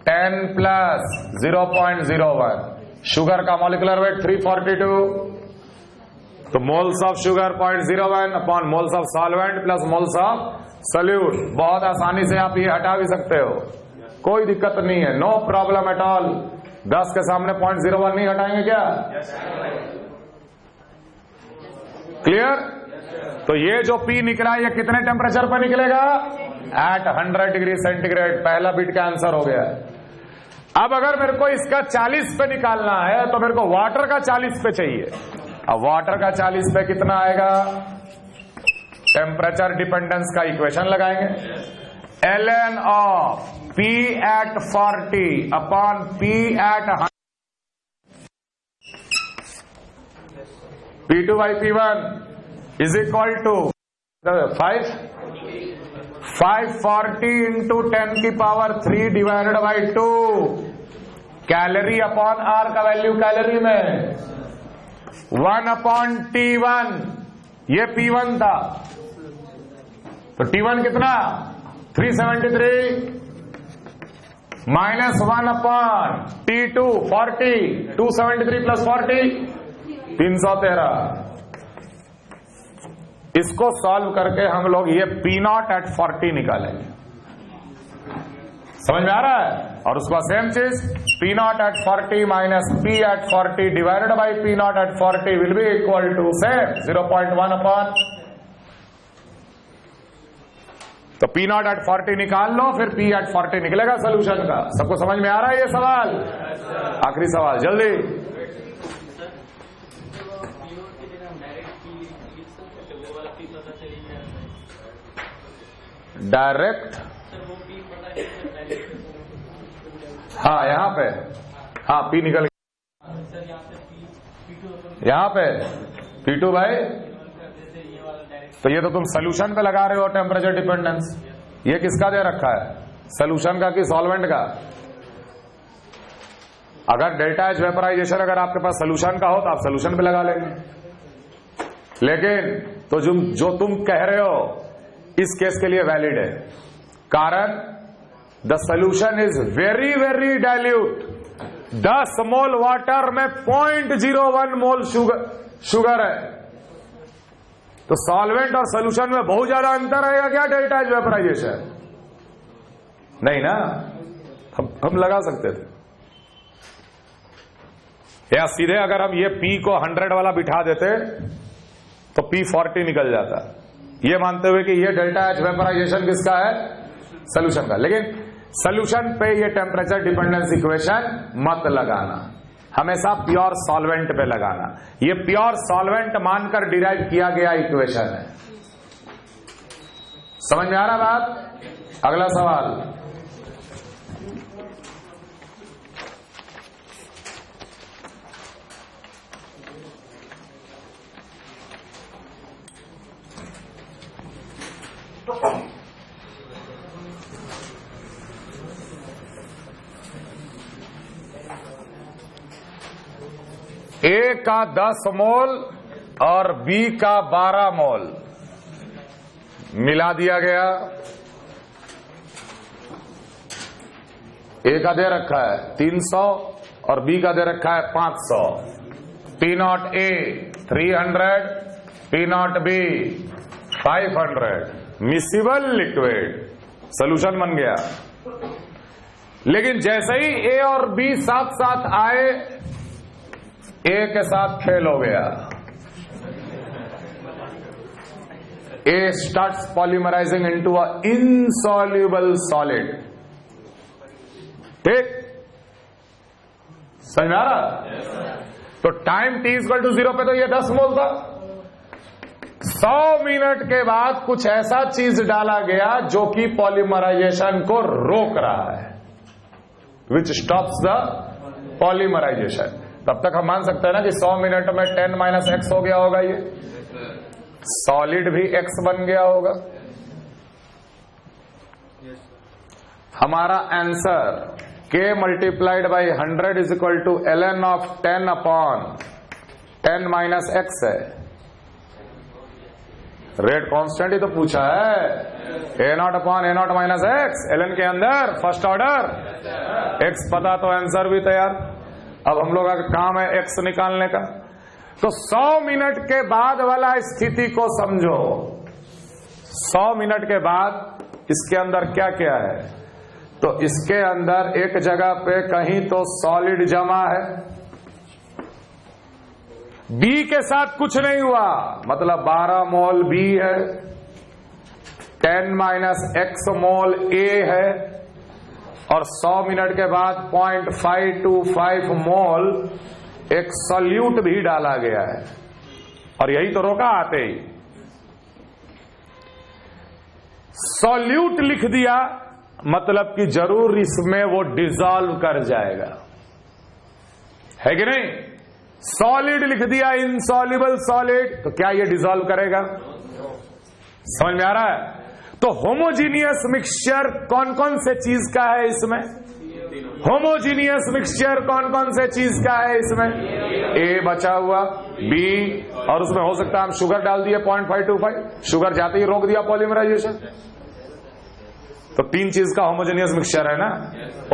10 plus 0.01। Sugar का मॉलिक्यूलर वेट 342, तो moles of sugar 0.01 upon moles of solvent plus moles of solute. बहुत आसानी से आप ये हटा भी सकते हो, कोई दिक्कत नहीं है, नो प्रॉब्लम एट ऑल। 10 के सामने 0.01 नहीं हटाएंगे क्या? क्लियर? तो ये जो P निकला ये कितने टेम्परेचर पर निकलेगा? At 100 degree centigrade. पहला बिट का आंसर हो गया। अब अगर मेरे को इसका 40 पे निकालना है तो मेरे को वाटर का 40 पे चाहिए। अब वाटर का 40 पे कितना आएगा? टेम्परेचर डिपेंडेंस का इक्वेशन लगाएंगे, ln of P at 40 upon P at 100, P2 by P1 is equal to 540 into 10 की power 3 divided by 2। Calorie upon R का वैल्यू कैलोरी में 1 अपॉन T1, ये P1 था, तो T1 कितना? 373 माइनस 1 अपॉन T2 40, 273 प्लस 40 313। इसको solve करके हम लोग ये P नॉट एट 40 निकालेंगे। समझ में आ रहा है? और उसका सेम चीज P naught at 40 minus P at 40 divided by P naught at 40 will be equal to same 0.1 upon, तो P नॉट एट 40 निकाल लो, फिर P एट 40 निकलेगा सोल्यूशन का। सबको समझ में आ रहा है ये सवाल? आखिरी सवाल जल्दी। डायरेक्ट, हाँ यहां पे, हाँ P निकल गया यहां पे P2 भाई, तो ये तो तुम सोल्यूशन पे लगा रहे हो टेम्परेचर डिपेंडेंस। ये किसका दे रखा है? सोल्यूशन का कि सॉल्वेंट का? अगर डेल्टा एच वेपराइजेशन अगर आपके पास सोल्यूशन का हो तो आप सोल्यूशन पे लगा लेंगे, लेकिन तो जो तुम कह रहे हो इस केस के लिए वैलिड है, कारण the solution is very very dilute. 10 mole water में 0.01 मोल शुगर है, तो सॉल्वेंट और सोल्यूशन में बहुत ज्यादा अंतर रहेगा क्या डेल्टा एच वेपराइजेशन? नहीं ना, हम लगा सकते थे। या सीधे अगर हम ये P को 100 वाला बिठा देते तो P40 निकल जाता, ये मानते हुए कि ये डेल्टा एच वेपराइजेशन किसका है, सोल्यूशन का। लेकिन सोल्यूशन पे ये टेम्परेचर डिपेंडेंस इक्वेशन मत लगाना, हमेशा प्योर सॉल्वेंट पे लगाना। ये प्योर सॉल्वेंट मानकर डिराइव किया गया इक्वेशन है। समझ में आ रहा बात? अगला सवाल, ए का 10 मोल और बी का 12 मोल मिला दिया गया। ए का दे रखा है 300 और बी का दे रखा है 500। P0 A 300, P0 B 500, miscible liquid solution बन गया। लेकिन जैसे ही ए और बी साथ साथ आए, ए के साथ खेल हो गया। A starts polymerising into a insoluble solid. ठीक, समझ में आ रहा? तो टाइम t = 0 पे तो ये 10 मोल था। 100 मिनट के बाद कुछ ऐसा चीज डाला गया जो कि पॉलीमराइजेशन को रोक रहा है, विच स्टॉप्स द पॉलीमराइजेशन। तब तक हम मान सकते हैं ना कि 100 मिनट में 10 - x हो गया होगा, ये सॉलिड भी x बन गया होगा। हमारा answer k × 100 = ln of 10/10 - x है। रेट कांस्टेंट ही तो पूछा है, a0/a0 - x। ln के अंदर फर्स्ट ऑर्डर x पता तो आंसर भी तैयार। अब हम लोग का काम है x निकालने का। तो 100 मिनट के बाद वाला स्थिति को समझो। 100 मिनट के बाद इसके अंदर क्या क्या है? तो इसके अंदर एक जगह पे कहीं तो सॉलिड जमा है, B के साथ कुछ नहीं हुआ, मतलब 12 मोल B है, 10 - x मोल A है, और 100 मिनट के बाद 0.525 मोल एक सॉल्यूट भी डाला गया है। और यही तो रोका आते ही। सॉल्यूट लिख दिया मतलब कि जरूर इसमें वो डिसॉल्व कर जाएगा, है कि नहीं? सॉलिड लिख दिया, इनसॉल्युबल सॉलिड, तो क्या ये डिसॉल्व करेगा? समझ में आ रहा है? तो होमोजीनियस मिक्सचर कौन कौन से चीज का है इसमें? होमोजीनियस मिक्सचर कौन कौन से चीज का है इसमें? ए बचा हुआ, बी, और उसमें हो सकता है हम शुगर डाल दिए 0.525, शुगर जाते ही रोक दिया पॉलीमराइजेशन। तो 3 चीज का होमोजीनियस मिक्सचर है ना।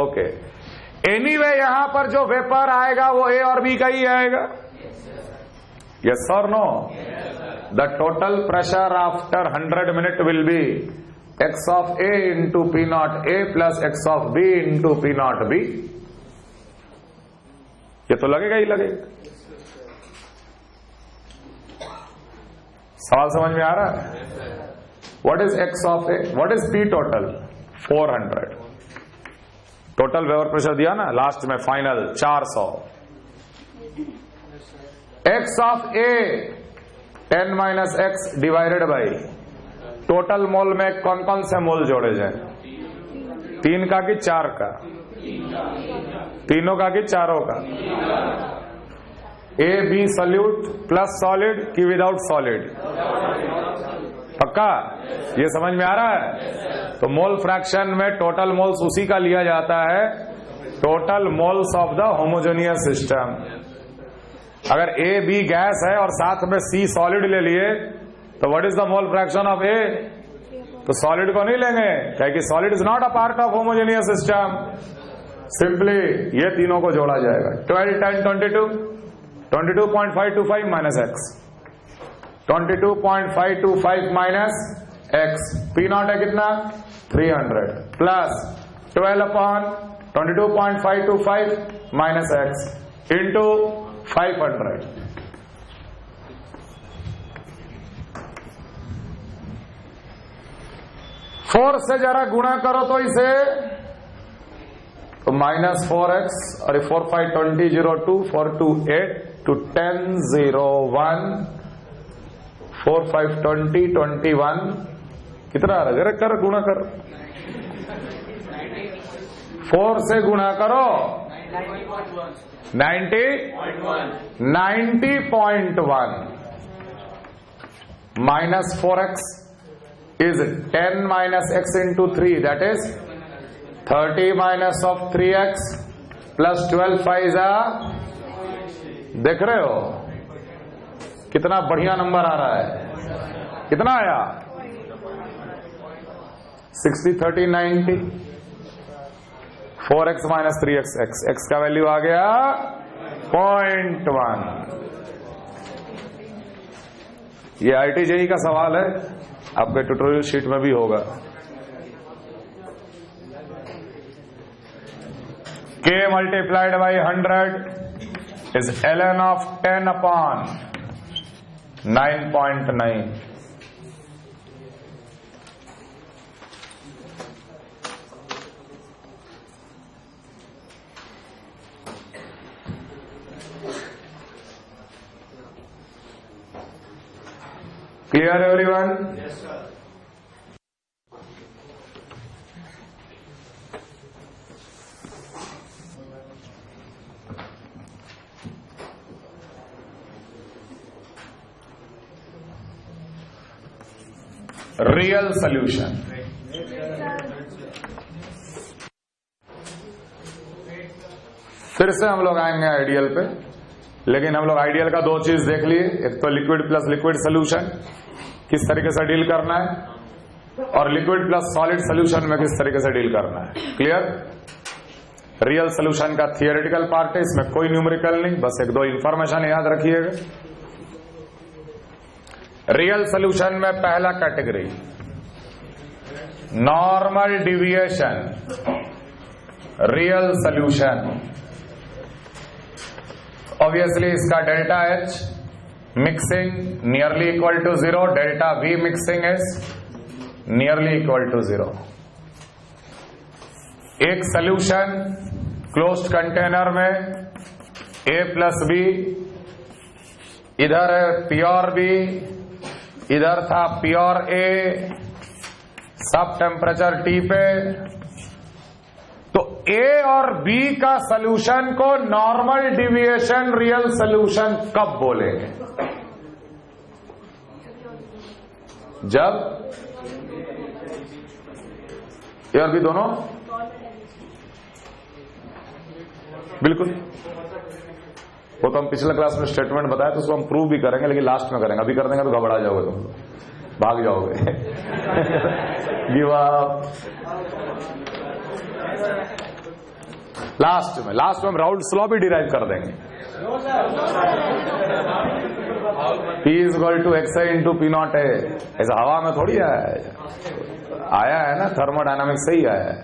ओके, एनीवे यहां पर जो वेपर आएगा वो ए और बी का ही आएगा। यस और no? The total pressure after 100 minute will be x of A into P0 A plus x of B into P0 B। ये तो लगेगा ही लगेगा। सवाल समझ में आ रहा है? What is x of A? What is P total? 400। Total vapour pressure दिया ना लास्ट में, final 400। x of A 10 - x divided by total mole में कौन कौन से मोल जोड़े जाए? 3 का कि 4 का? तीनों का कि चारों का? A B solute plus solid कि विदाउट सॉलिड? पक्का? ये समझ में आ रहा है? तो मोल फ्रैक्शन में टोटल मोल्स उसी का लिया जाता है, total moles of the homogeneous system. अगर ए बी गैस है और साथ में सी सॉलिड ले लिए तो what is the mole fraction of A? तो सॉलिड को नहीं लेंगे, क्योंकि solid is not a part of homogeneous system. Simply ये तीनों को जोड़ा जाएगा। 12 10 22, 22.525 minus x, 22.525 minus x. P0 है कितना? 300 plus 12 upon 22.525 minus x. Into 500। Four से जरा गुणा करो तो इसे, तो -4x और 4 5 20 0 2 4 2 8 to 10 0 1 4 5 20 21 कितना आ रहा है? जरा कर गुणा कर, 4 से गुणा करो 90.1 -4x is 10 minus x into 3, that is 30 minus of 3x plus 12 5 देख रहे हो कितना बढ़िया नंबर आ रहा है? कितना आया? 60 30 90। 4x minus 3x, x का वैल्यू आ गया 0.1। ये IIT JEE का सवाल है, आपके ट्यूटोरियल शीट में भी होगा। K multiplied by 100 is ln of 10 upon 9.9। Clear everyone? Yes, sir. Real solution। फिर से हम लोग आएंगे आइडियल पे, लेकिन हम लोग आइडियल का दो चीज देख लिए, एक तो लिक्विड प्लस लिक्विड सोल्यूशन किस तरीके से डील करना है, और लिक्विड प्लस सॉलिड सोल्यूशन में किस तरीके से डील करना है। क्लियर? रियल सोल्यूशन का थियोरेटिकल पार्ट है, इसमें कोई न्यूमेरिकल नहीं, बस एक दो इंफॉर्मेशन याद रखिएगा। रियल सोल्यूशन में पहला category normal deviation, real solution. Obviously इसका delta H mixing nearly equal to 0, delta V mixing is nearly equal to 0। एक सोल्यूशन क्लोज्ड कंटेनर में A प्लस B, इधर है प्योर B, इधर था प्योर A, सब टेम्परेचर T पे। तो A और B का सोल्यूशन को नॉर्मल डिविएशन रियल सोल्यूशन कब बोलेंगे? जब A और B दोनों बिल्कुल, वो तो हम पिछले क्लास में स्टेटमेंट बताया, तो उसको हम प्रूव भी करेंगे, लेकिन लास्ट में करेंगे। अभी कर देंगे तो घबरा जाओगे तुम, भाग जाओगे। Give up. लास्ट में हम राउल्स लॉ भी डिराइव कर देंगे। P is equal to XI into P naught है, ऐसा हवा में थोड़ी आया है ना, थर्मोडायनामिक्स से ही आया है।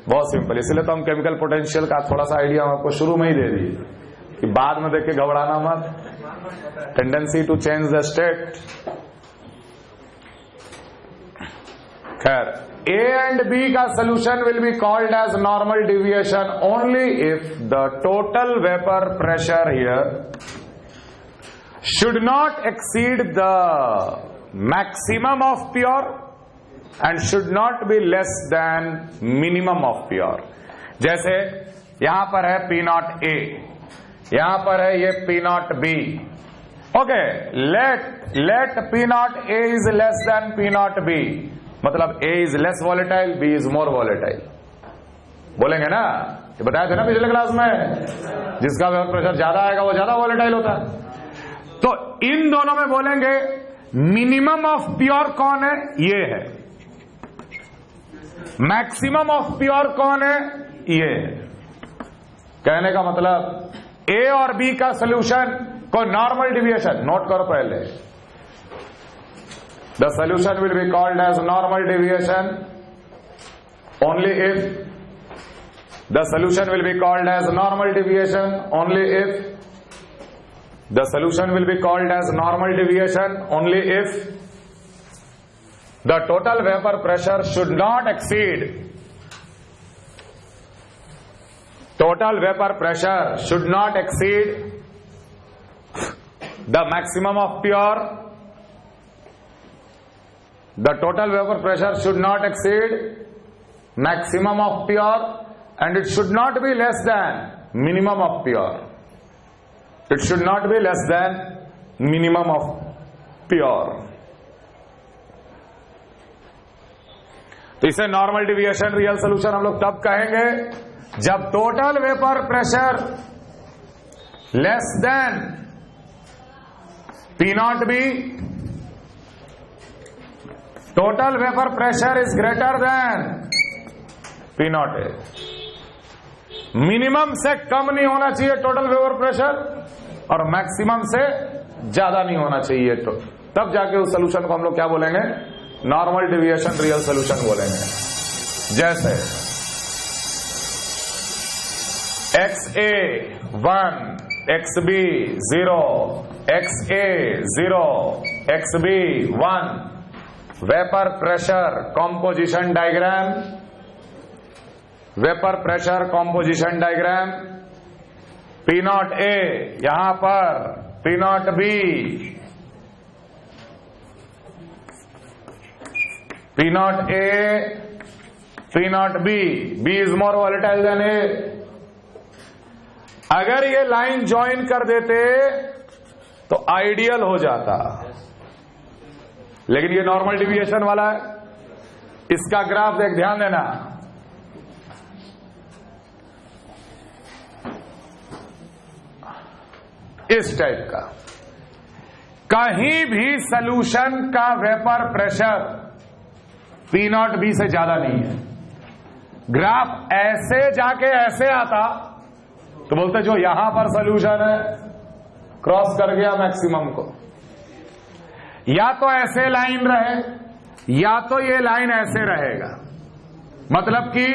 बहुत सिंपल, इसलिए तो हम केमिकल पोटेंशियल का थोड़ा सा आइडिया आपको शुरू में ही दे दिए कि बाद में देख के घबराना मत। Tendency to change the state. खैर, A and B का solution will be called as normal deviation only if the total vapor pressure here should not exceed the maximum of pure and should not be less than minimum of pure। जैसे यहां पर है P not A, यहां पर है ये P not B। Okay, let P not A is less than P not B, मतलब A is less volatile, B is more volatile. बोलेंगे ना, ये बताया था ना पिछले क्लास में, जिसका वेपर प्रेशर ज्यादा आएगा वो ज्यादा वॉलेटाइल होता है। तो इन दोनों में बोलेंगे मिनिमम ऑफ प्योर कौन है? ये है। मैक्सिमम ऑफ प्योर कौन है? ये है। कहने का मतलब A और B का सोल्यूशन को नॉर्मल डिविएशन, नोट करो पहले, the solution will be called as normal deviation only if The solution will be called as normal deviation only if the solution will be called as normal deviation only if the total vapor pressure should not exceed the maximum of pure. The total vapor pressure should not exceed maximum of pure, and it should not be less than minimum of pure. It should not be less than minimum of pure. तो इसे normal deviation real solution हम लोग तब कहेंगे जब total vapour pressure less than P naught B, total vapor pressure is greater than P naught A. Minimum से कम नहीं होना चाहिए टोटल वेपर प्रेशर और मैक्सिमम से ज्यादा नहीं होना चाहिए, तो तब जाके उस सोल्यूशन को हम लोग क्या बोलेंगे, नॉर्मल डिविएशन रियल सोल्यूशन बोलेंगे। जैसे XA 1, XB 0, XA 0, XB 1, vapour pressure composition diagram, vapour pressure composition diagram, P naught A यहां पर, P naught B, P naught A, P naught B, B is more volatile than A। अगर ये line join कर देते तो ideal हो जाता, लेकिन ये नॉर्मल डिविएशन वाला है। इसका ग्राफ देख, ध्यान देना, इस टाइप का। कहीं भी सॉल्यूशन का vapour pressure P naught B से ज्यादा नहीं है। ग्राफ ऐसे जाके ऐसे आता तो बोलते जो यहां पर सॉल्यूशन है क्रॉस कर गया मैक्सिमम को। या तो ऐसे लाइन रहे या तो ये लाइन ऐसे रहेगा, मतलब कि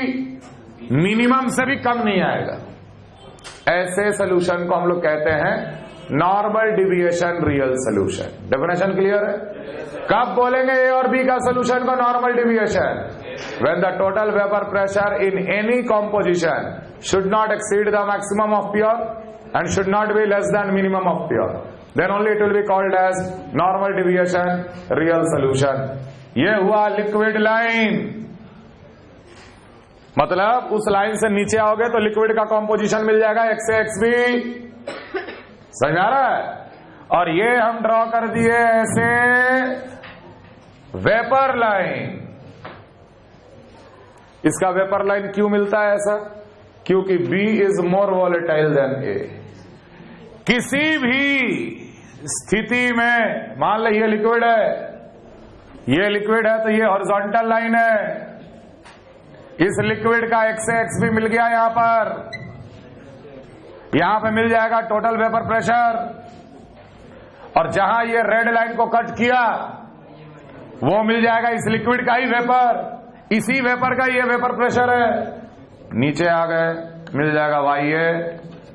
मिनिमम से भी कम नहीं आएगा। ऐसे सॉल्यूशन को हम लोग कहते हैं normal deviation real solution. Definition clear है? कब बोलेंगे ए और बी का सॉल्यूशन को normal deviation? when the total vapor pressure in any composition should not exceed the maximum of pure and should not be less than minimum of pure, then only it will be called as normal deviation real solution। ये हुआ liquid line, मतलब उस line से नीचे आओगे तो liquid का composition मिल जाएगा X से XB, समझ आ रहा है? और ये हम ड्रॉ कर दिए ऐसे वेपर लाइन। इसका वेपर लाइन क्यों मिलता है ऐसा? क्योंकि B is more volatile than A। किसी भी स्थिति में मान लो ये लिक्विड है, ये लिक्विड है तो ये हॉरिजॉन्टल लाइन है। इस लिक्विड का X से XB मिल गया, यहां पे मिल जाएगा टोटल वेपर प्रेशर, और जहां ये रेड लाइन को कट किया वो मिल जाएगा इस लिक्विड का ही वेपर। इसी वेपर का ये वेपर प्रेशर है। नीचे आ गए, मिल जाएगा YA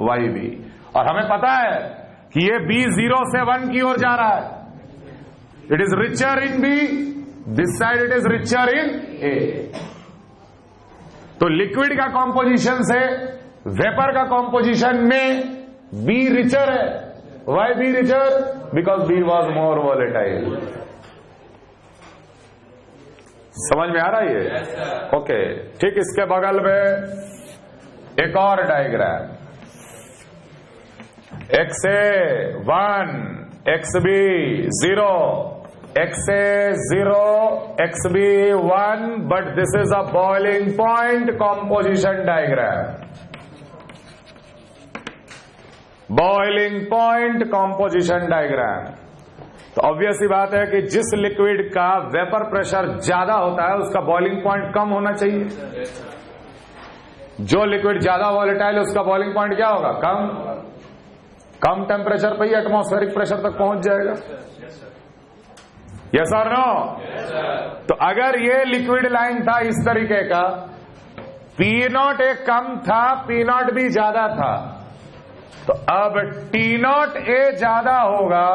YB, और हमें पता है कि ये B 0 से 1 की ओर जा रहा है। It is richer in B, this side it is richer in A। तो लिक्विड का कॉम्पोजिशन से वेपर का कॉम्पोजिशन में B रिचर है। Why B richer? Because B was more volatile। समझ में आ रहा है ये? ओके, ठीक। इसके बगल में एक और diagram, XA 1, XB 0, XA 0, XB 1, but this is a boiling point composition diagram। Boiling point composition diagram. तो ऑब्वियस ही बात है कि जिस लिक्विड का वेपर प्रेशर ज्यादा होता है उसका बॉइलिंग पॉइंट कम होना चाहिए। जो लिक्विड ज्यादा वॉलेटाइल है उसका बॉइलिंग पॉइंट क्या होगा? कम टेम्परेचर पे ही एटमॉस्फेरिक प्रेशर तक पहुंच जाएगा। यस और नो? तो अगर ये लिक्विड लाइन था इस तरीके का P0 ए कम था, P0 भी ज्यादा था, तो अब T0 ए ज्यादा होगा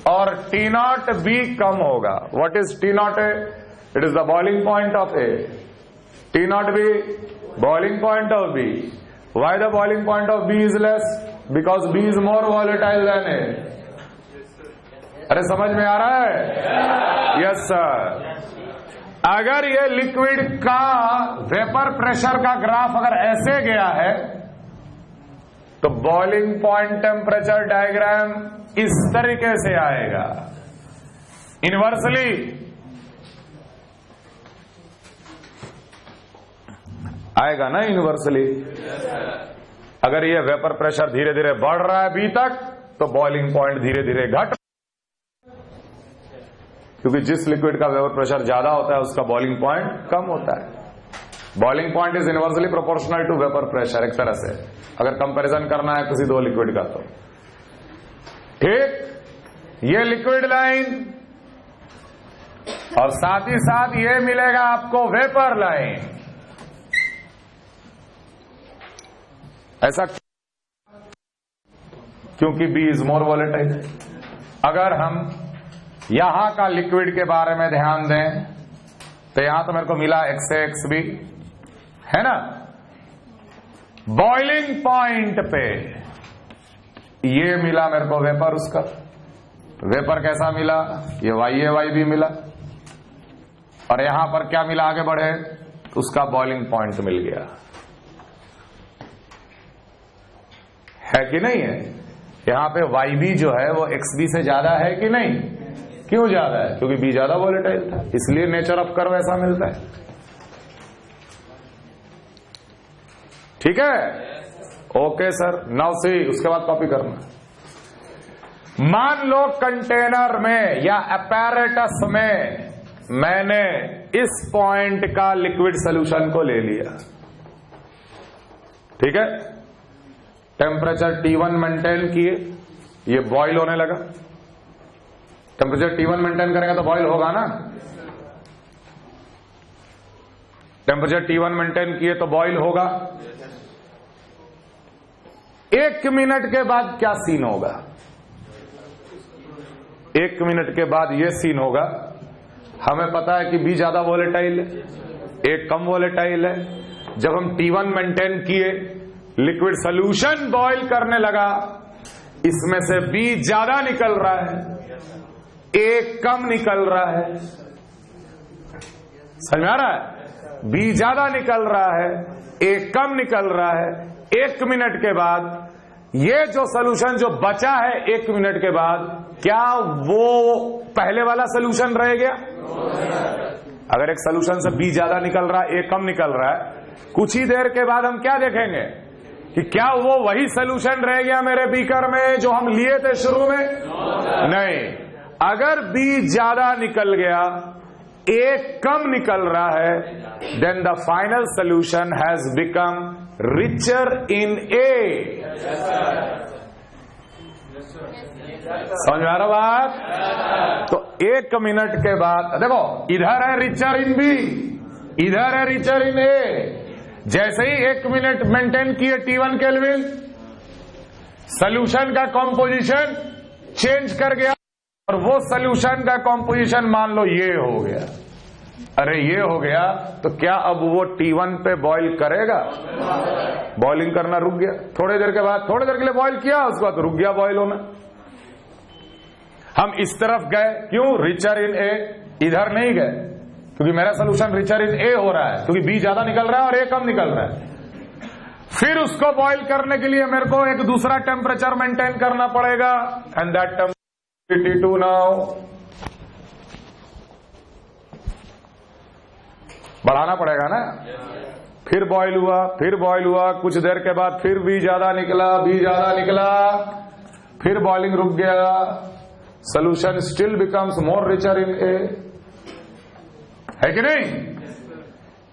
और T0 B कम होगा. What is T0 A? It is the boiling point of A. T0 B, boiling point of B. Why the boiling point of B is less? Because B is more volatile than A. अरे समझ में आ रहा है? Yes sir. अगर ये liquid का vapour pressure का ग्राफ अगर ऐसे गया है तो बॉइलिंग पॉइंट टेम्परेचर डायग्राम इस तरीके से आएगा. इनवर्सली आएगा ना, इनवर्सली. अगर ये वेपर प्रेशर धीरे धीरे बढ़ रहा है बी तक तो बॉइलिंग पॉइंट धीरे धीरे घट, क्योंकि जिस लिक्विड का वेपर प्रेशर ज्यादा होता है उसका बॉइलिंग पॉइंट कम होता है. Boiling point is inversely proportional to vapour pressure, एक तरह से अगर कंपैरिजन करना है किसी दो लिक्विड का तो. ठीक, ये लिक्विड लाइन और साथ ही साथ ये मिलेगा आपको वेपर लाइन. ऐसा क्योंकि बी इज मोर वॉलेटाइल. अगर हम यहां का लिक्विड के बारे में ध्यान दें तो यहां तो मेरे को मिला XAXB है ना. बॉइलिंग पॉइंट पे ये मिला मेरे को वेपर, उसका वेपर कैसा मिला, ये YAYB मिला. और यहां पर क्या मिला, आगे बढ़े उसका बॉइलिंग पॉइंट मिल गया. है कि नहीं है? यहां पे YB जो है वो XB से ज्यादा है कि नहीं? क्यों ज्यादा है? क्योंकि B ज्यादा वॉलेटाइल था, इसलिए नेचर ऑफ कर्व ऐसा मिलता है. ठीक है, ओके सर. नाउ सी, उसके बाद कॉपी करना. मान लो कंटेनर में या अपैरेटस में मैंने इस पॉइंट का लिक्विड सॉल्यूशन को ले लिया. ठीक है, टेम्परेचर T1 मेंटेन किए, ये बॉईल होने लगा. टेम्परेचर T1 मेंटेन करेंगे तो बॉईल होगा ना. टेम्परेचर T1 मेंटेन किए तो बॉईल होगा. 1 मिनट के बाद क्या सीन होगा? 1 मिनट के बाद यह सीन होगा. हमें पता है कि B ज्यादा वॉलेटाइल है, A कम वॉलेटाइल है. जब हम T1 मेंटेन किए, लिक्विड सॉल्यूशन बॉईल करने लगा, इसमें से B ज्यादा निकल रहा है, A कम निकल रहा है. समझ में आ रहा है? B ज्यादा निकल रहा है, A कम निकल रहा है. 1 मिनट के बाद ये जो सॉल्यूशन जो बचा है 1 मिनट के बाद, क्या वो पहले वाला सॉल्यूशन रह गया? अगर एक सॉल्यूशन से B ज्यादा निकल रहा है, A कम निकल रहा है, कुछ ही देर के बाद हम क्या देखेंगे कि क्या वो वही सॉल्यूशन रह गया मेरे बीकर में जो हम लिए थे शुरू में? नहीं. अगर B ज्यादा निकल गया, A कम निकल रहा है, then the final solution has become richer in A. समझ में आ रहा बात? तो 1 मिनट के बाद देखो, इधर है रिचर इन B, इधर है रिचर इन A. जैसे ही 1 मिनट मेंटेन किए T1 केल्विन, सॉल्यूशन का कॉम्पोजिशन चेंज कर गया और वो सॉल्यूशन का कॉम्पोजिशन मान लो ये हो गया. अरे ये हो गया तो क्या अब वो T1 पे बॉईल करेगा? बॉइलिंग करना रुक गया. थोड़ी देर के बाद, थोड़ी देर के लिए बॉईल किया, उसके बाद रुक गया बॉईल होना. हम इस तरफ गए, क्यों? Richer in A. इधर नहीं गए क्योंकि मेरा सोल्यूशन रिचर इन A हो रहा है, क्योंकि B ज्यादा निकल रहा है और A कम निकल रहा है. फिर उसको बॉईल करने के लिए मेरे को एक दूसरा टेम्परेचर मेंटेन करना पड़ेगा, and that temperature T2 now. बढ़ाना पड़ेगा ना. फिर बॉईल हुआ, फिर बॉईल हुआ, कुछ देर के बाद फिर B ज्यादा निकला, B ज्यादा निकला, फिर बॉइलिंग रुक गया. Solution still becomes more richer in A. है कि नहीं?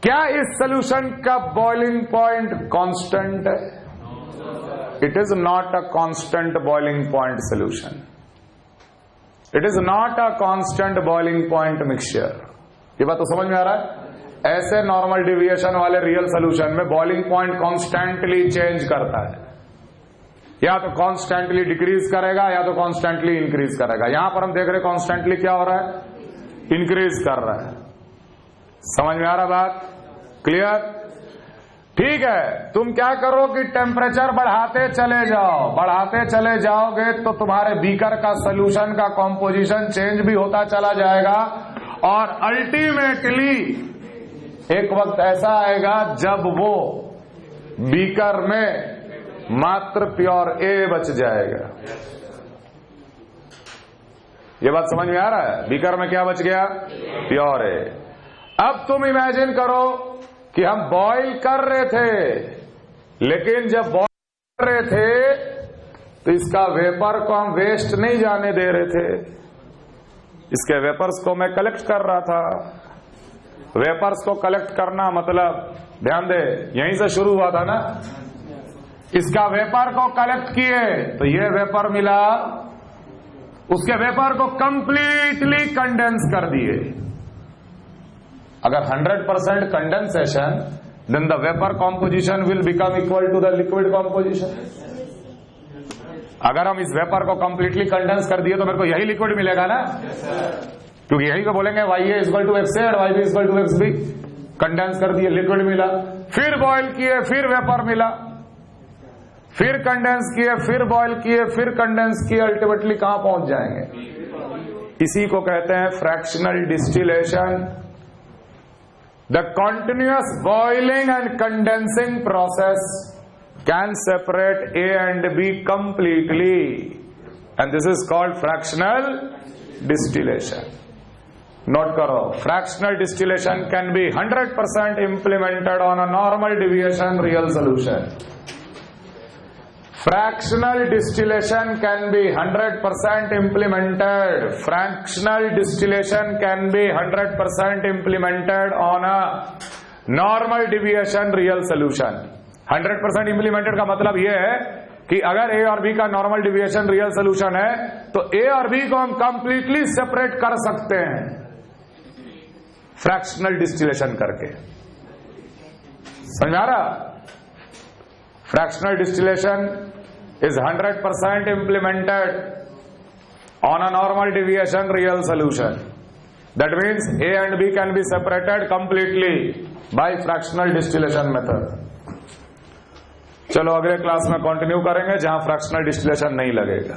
क्या इस सोल्यूशन का बॉइलिंग पॉइंट कांस्टेंट है? It is not a constant boiling point solution. It is not a constant boiling point mixture. ये बात तो समझ में आ रहा है? ऐसे नॉर्मल डिविएशन वाले रियल सोल्यूशन में बॉइलिंग पॉइंट कॉन्स्टेंटली चेंज करता है, या तो कॉन्स्टेंटली डिक्रीज करेगा या तो कॉन्स्टेंटली इंक्रीज करेगा। यहां पर हम देख रहे कॉन्स्टेंटली क्या हो रहा है, इंक्रीज कर रहा है। समझ में आ रहा बात? क्लियर? ठीक है, तुम क्या करो कि टेम्परेचर बढ़ाते चले जाओ, बढ़ाते चले जाओगे तो तुम्हारे बीकर का सोल्यूशन का कॉम्पोजिशन चेंज भी होता चला जाएगा, और अल्टीमेटली एक वक्त ऐसा आएगा जब वो बीकर में मात्र प्योर ए बच जाएगा। ये बात समझ में आ रहा है? बीकर में क्या बच गया? प्योर ए। अब तुम इमेजिन करो कि हम बॉईल कर रहे थे, लेकिन जब बॉईल कर रहे थे तो इसका वेपर को हम वेस्ट नहीं जाने दे रहे थे, इसके वेपर्स को मैं कलेक्ट कर रहा था। वेपर्स को कलेक्ट करना मतलब, ध्यान दे, यहीं से शुरू हुआ था ना। इसका वेपर को कलेक्ट किए तो ये वेपर मिला, उसके वेपर को कंप्लीटली कंडेंस कर दिए। अगर 100% condensation, then the vapour composition will become equal to the liquid composition. अगर हम इस वेपर को कंप्लीटली कंडेंस कर दिए तो मेरे को यही लिक्विड मिलेगा ना, क्योंकि यही को बोलेंगे Y A equal to X A और Y B equal to X B. Condense कर दिए, लिक्विड मिला, फिर बॉयल किए, फिर वेपर मिला, फिर कंडेंस किए, फिर बॉयल किए, फिर कंडेंस किए, अल्टीमेटली कहां पहुंच जाएंगे? इसी को कहते हैं fractional distillation. The continuous boiling and condensing process can separate A and B completely, and this is called fractional distillation. Note karo, fractional distillation can be 100% implemented on a normal deviation real solution. Fractional distillation can be 100% implemented. Fractional distillation can be 100% implemented on a normal deviation real solution. 100% implemented का मतलब यह है कि अगर A और B का normal deviation real solution है तो A और B को हम कंप्लीटली सेपरेट कर सकते हैं फ्रैक्शनल डिस्टिलेशन करके। समझ आ रहा? Fractional distillation is 100% implemented on a normal deviation real solution. That means A and B can be separated completely by fractional distillation method. चलो अगले क्लास में कंटिन्यू करेंगे जहां फ्रैक्शनल डिस्टिलेशन नहीं लगेगा।